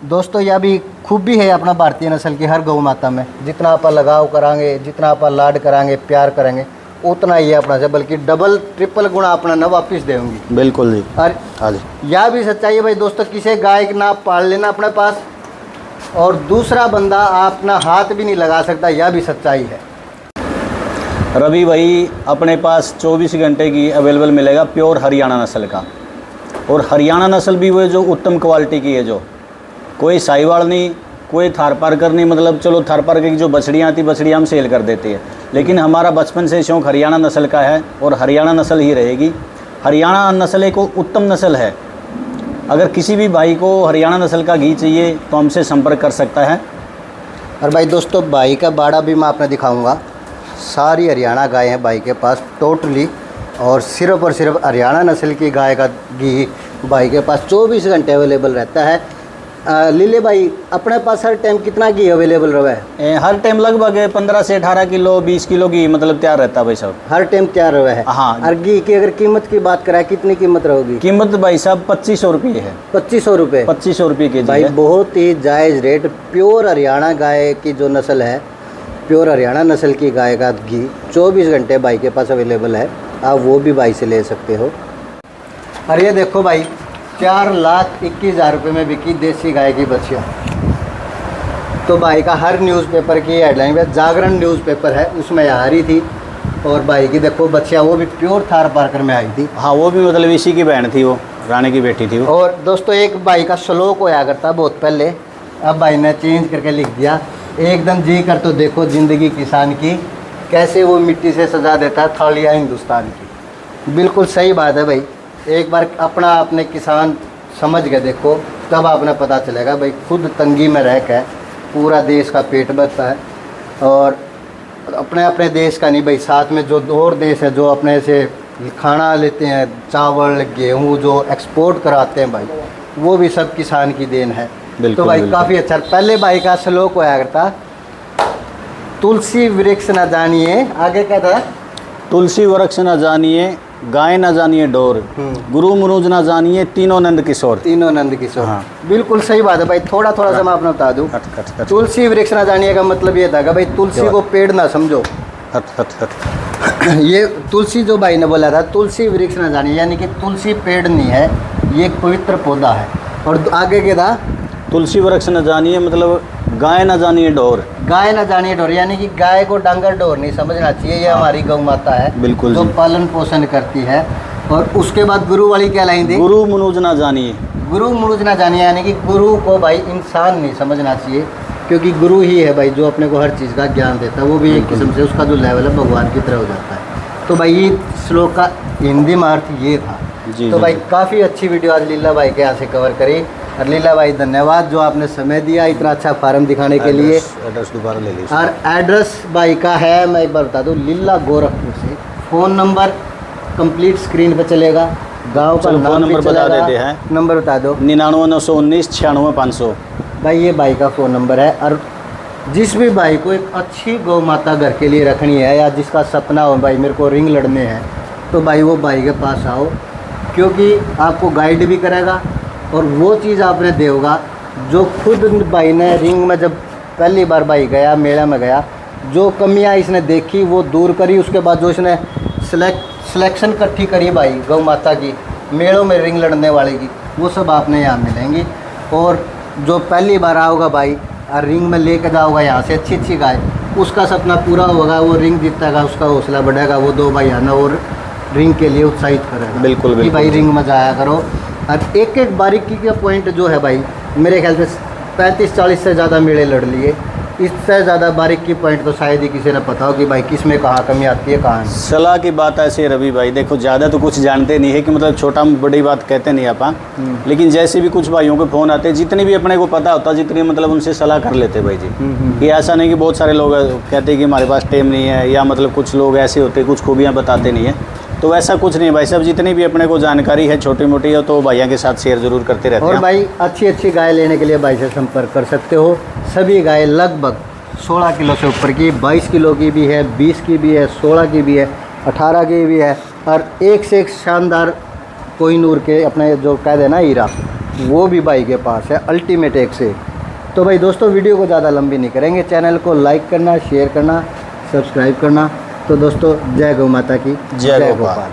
दोस्तों यह भी खूबी है अपना भारतीय नस्ल की हर गौ माता में, जितना आप लगाव कराएंगे, जितना आप लाड कराएंगे, प्यार करेंगे, उतना ही अपना से बल्कि डबल ट्रिपल गुना अपना न वापिस देंगी। बिल्कुल जी। और हाँ जी, यह भी सच्चाई है भाई दोस्तों, किसी गाय ना पाल लेना अपने पास और दूसरा बंदा अपना हाथ भी नहीं लगा सकता, यह भी सच्चाई है। रवि भाई अपने पास 24 घंटे की अवेलेबल मिलेगा प्योर हरियाणा नस्ल का, और हरियाणा नस्ल भी वो है जो उत्तम क्वालिटी की है, जो कोई साहिवाल नहीं, कोई थार पारकर नहीं। मतलब चलो थार पारकर की जो बछड़ियाँ आती बछड़ियाँ हम सेल कर देते हैं, लेकिन हमारा बचपन से शौक़ हरियाणा नस्ल का है और हरियाणा नस्ल ही रहेगी। हरियाणा नस्ल एक उत्तम नस्ल है। अगर किसी भी भाई को हरियाणा नस्ल का घी चाहिए तो हमसे संपर्क कर सकता है। और भाई दोस्तों भाई का बाड़ा भी मैं आपने दिखाऊंगा, सारी हरियाणा गाय हैं भाई के पास टोटली, और सिर्फ हरियाणा नस्ल की गाय का घी भाई के पास 24 घंटे अवेलेबल रहता है। लीले भाई अपने पास हर टाइम कितना घी अवेलेबल रहा है? हर टाइम लगभग 15 से 18 किलो 20 किलो घी मतलब तैयार रहता है भाई साहब, हर टाइम तैयार रहा है। हाँ। और घी की अगर कीमत की बात करें कितनी कीमत रहेगी? कीमत भाई साहब 2500 रुपये है। 2500 रुपये? 2500 रुपये के जी भाई है। बहुत ही जायज़ रेट। प्योर हरियाणा गाय की जो नस्ल है, प्योर हरियाणा नस्ल की गाय का घी 24 घंटे भाई के पास अवेलेबल है, आप वो भी भाई से ले सकते हो। और ये देखो भाई 4,21,000 रुपये में बिकी देसी गाय की बच्चियाँ। तो भाई का हर न्यूज़पेपर की हेडलाइन पे, जागरण न्यूज़पेपर है उसमें आ रही थी, और भाई की देखो बच्चियाँ वो भी प्योर थार पारकर में आई थी। हाँ वो भी मतलब इसी की बहन थी, वो रानी की बेटी थी वो। और दोस्तों एक भाई का श्लोक होया करता बहुत पहले, अब भाई ने चेंज करके लिख दिया, एकदम जी कर तो देखो ज़िंदगी किसान की, कैसे वो मिट्टी से सजा देता है थालियाँ हिंदुस्तान की। बिल्कुल सही बात है भाई, एक बार अपने किसान समझ के देखो तब आपने पता चलेगा भाई, खुद तंगी में रह कर पूरा देश का पेट भरता है, और अपने देश का नहीं भाई, साथ में जो और देश है जो अपने से खाना लेते हैं, चावल गेहूँ जो एक्सपोर्ट कराते हैं भाई, वो भी सब किसान की देन है। तो भाई काफ़ी अच्छा। पहले भाई का श्लोक होया करता, तुलसी वृक्ष न जानिए, आगे क्या था? तुलसी वृक्ष न जानिए, गाय न जानिए डोर, गुरु मुनुज न जानिए, तीनों नंद किशोर। तीनों नंद किशोर। हाँ। बिल्कुल सही बात है भाई। थोड़ा सा मैं आपने बता दूं, तुलसी वृक्ष न जानिए का मतलब ये था कि भाई तुलसी को पेड़ ना समझो। ये तुलसी जो भाई ने बोला था, तुलसी वृक्ष न जानिए, यानी कि तुलसी पेड़ नहीं है, ये एक पवित्र पौधा है। और आगे क्या था? तुलसी वृक्ष न जानिए मतलब गाय न जानिए डोर। गाय न जानिए डोर, यानी कि गाय को डांगर डोर नहीं समझना चाहिए, ये हमारी गौ माता है बिल्कुल जो पालन पोषण करती है। और उसके बाद गुरु वाली क्या लाइन थी? गुरु मुनुज न जानिए। गुरु मुनुज न जानिए, यानी कि गुरु को भाई इंसान नहीं समझना चाहिए, क्योंकि गुरु ही है भाई जो अपने को हर चीज़ का ज्ञान देता है, वो भी एक किस्म से उसका जो लेवल है भगवान की तरह हो जाता है। तो भाई ये श्लोक का हिंदी में अर्थ ये था। तो भाई काफ़ी अच्छी वीडियो आज लीला भाई के यहाँ से कवर करी। और लीला भाई धन्यवाद जो आपने समय दिया इतना अच्छा फार्म दिखाने के लिए। एड्रेस दोबारा ले लीजिए। और एड्रेस भाई का है, मैं एक बार बता दूँ, लीला गोरखपुर से। फ़ोन नंबर कंप्लीट स्क्रीन पे चलेगा, गांव का नाम नंबर बता देते हैं। नंबर बता दो। 99 919 96 500। भाई ये भाई का फ़ोन नंबर है। और जिस भी भाई को एक अच्छी गौ माता घर के लिए रखनी है, या जिसका सपना हो भाई मेरे को रिंग लड़ने हैं, तो भाई वो भाई के पास आओ, क्योंकि आपको गाइड भी करेगा और वो चीज़ आपने देगा जो खुद भाई ने रिंग में जब पहली बार भाई गया मेले में गया, जो कमियां इसने देखी वो दूर करी। उसके बाद जो इसने सिलेक्शन इकट्ठी करी भाई गौ माता की, मेलों में रिंग लड़ने वाले की, वो सब आपने यहाँ मिलेंगी। और जो पहली बार आओगा भाई और रिंग में लेकर जाओगा यहाँ से अच्छी अच्छी गाय, उसका सपना पूरा होगा, वो रिंग जीतेगा, उसका हौसला बढ़ेगा, वो 2 भाई आना और रिंग के लिए उत्साहित करेगा। बिल्कुल कि बिल्कुल भाई रिंग में जाया करो। और एक एक बारीकी का पॉइंट जो है भाई, मेरे ख्याल से 35-40 से ज़्यादा मेले लड़ लिए, इससे ज़्यादा बारीकी पॉइंट तो शायद ही किसी ने पता हो कि भाई किस में कहाँ कमी आती है कहाँ नहीं। सलाह की बात ऐसी है रवि भाई, देखो ज़्यादा तो कुछ जानते नहीं है कि मतलब छोटा बड़ी बात कहते नहीं आप, लेकिन जैसे भी कुछ भाइयों के फ़ोन आते हैं, जितनी भी अपने को पता होता जितनी मतलब उनसे सलाह कर लेते भाई जी। कि ऐसा नहीं कि बहुत सारे लोग कहते हैं कि हमारे पास टाइम नहीं है, या मतलब कुछ लोग ऐसे होते हैं कुछ खूबियाँ बताते नहीं है, तो वैसा कुछ नहीं भाई साहब। जितनी भी अपने को जानकारी है छोटी मोटी है तो भैया के साथ शेयर जरूर करते रहते हैं। और भाई अच्छी अच्छी गाय लेने के लिए भाई से संपर्क कर सकते हो। सभी गाय लगभग 16 किलो से ऊपर की, 22 किलो की भी है, 20 की भी है, 16 की भी है, 18 की भी है, और एक से एक शानदार कोहिनूर के अपने जो कह देना हीरा, वो भी भाई के पास है, अल्टीमेट एक से एक। तो भाई दोस्तों वीडियो को ज़्यादा लंबी नहीं करेंगे, चैनल को लाइक करना, शेयर करना, सब्सक्राइब करना। तो दोस्तों जय गौ माता की, जय गोपाल।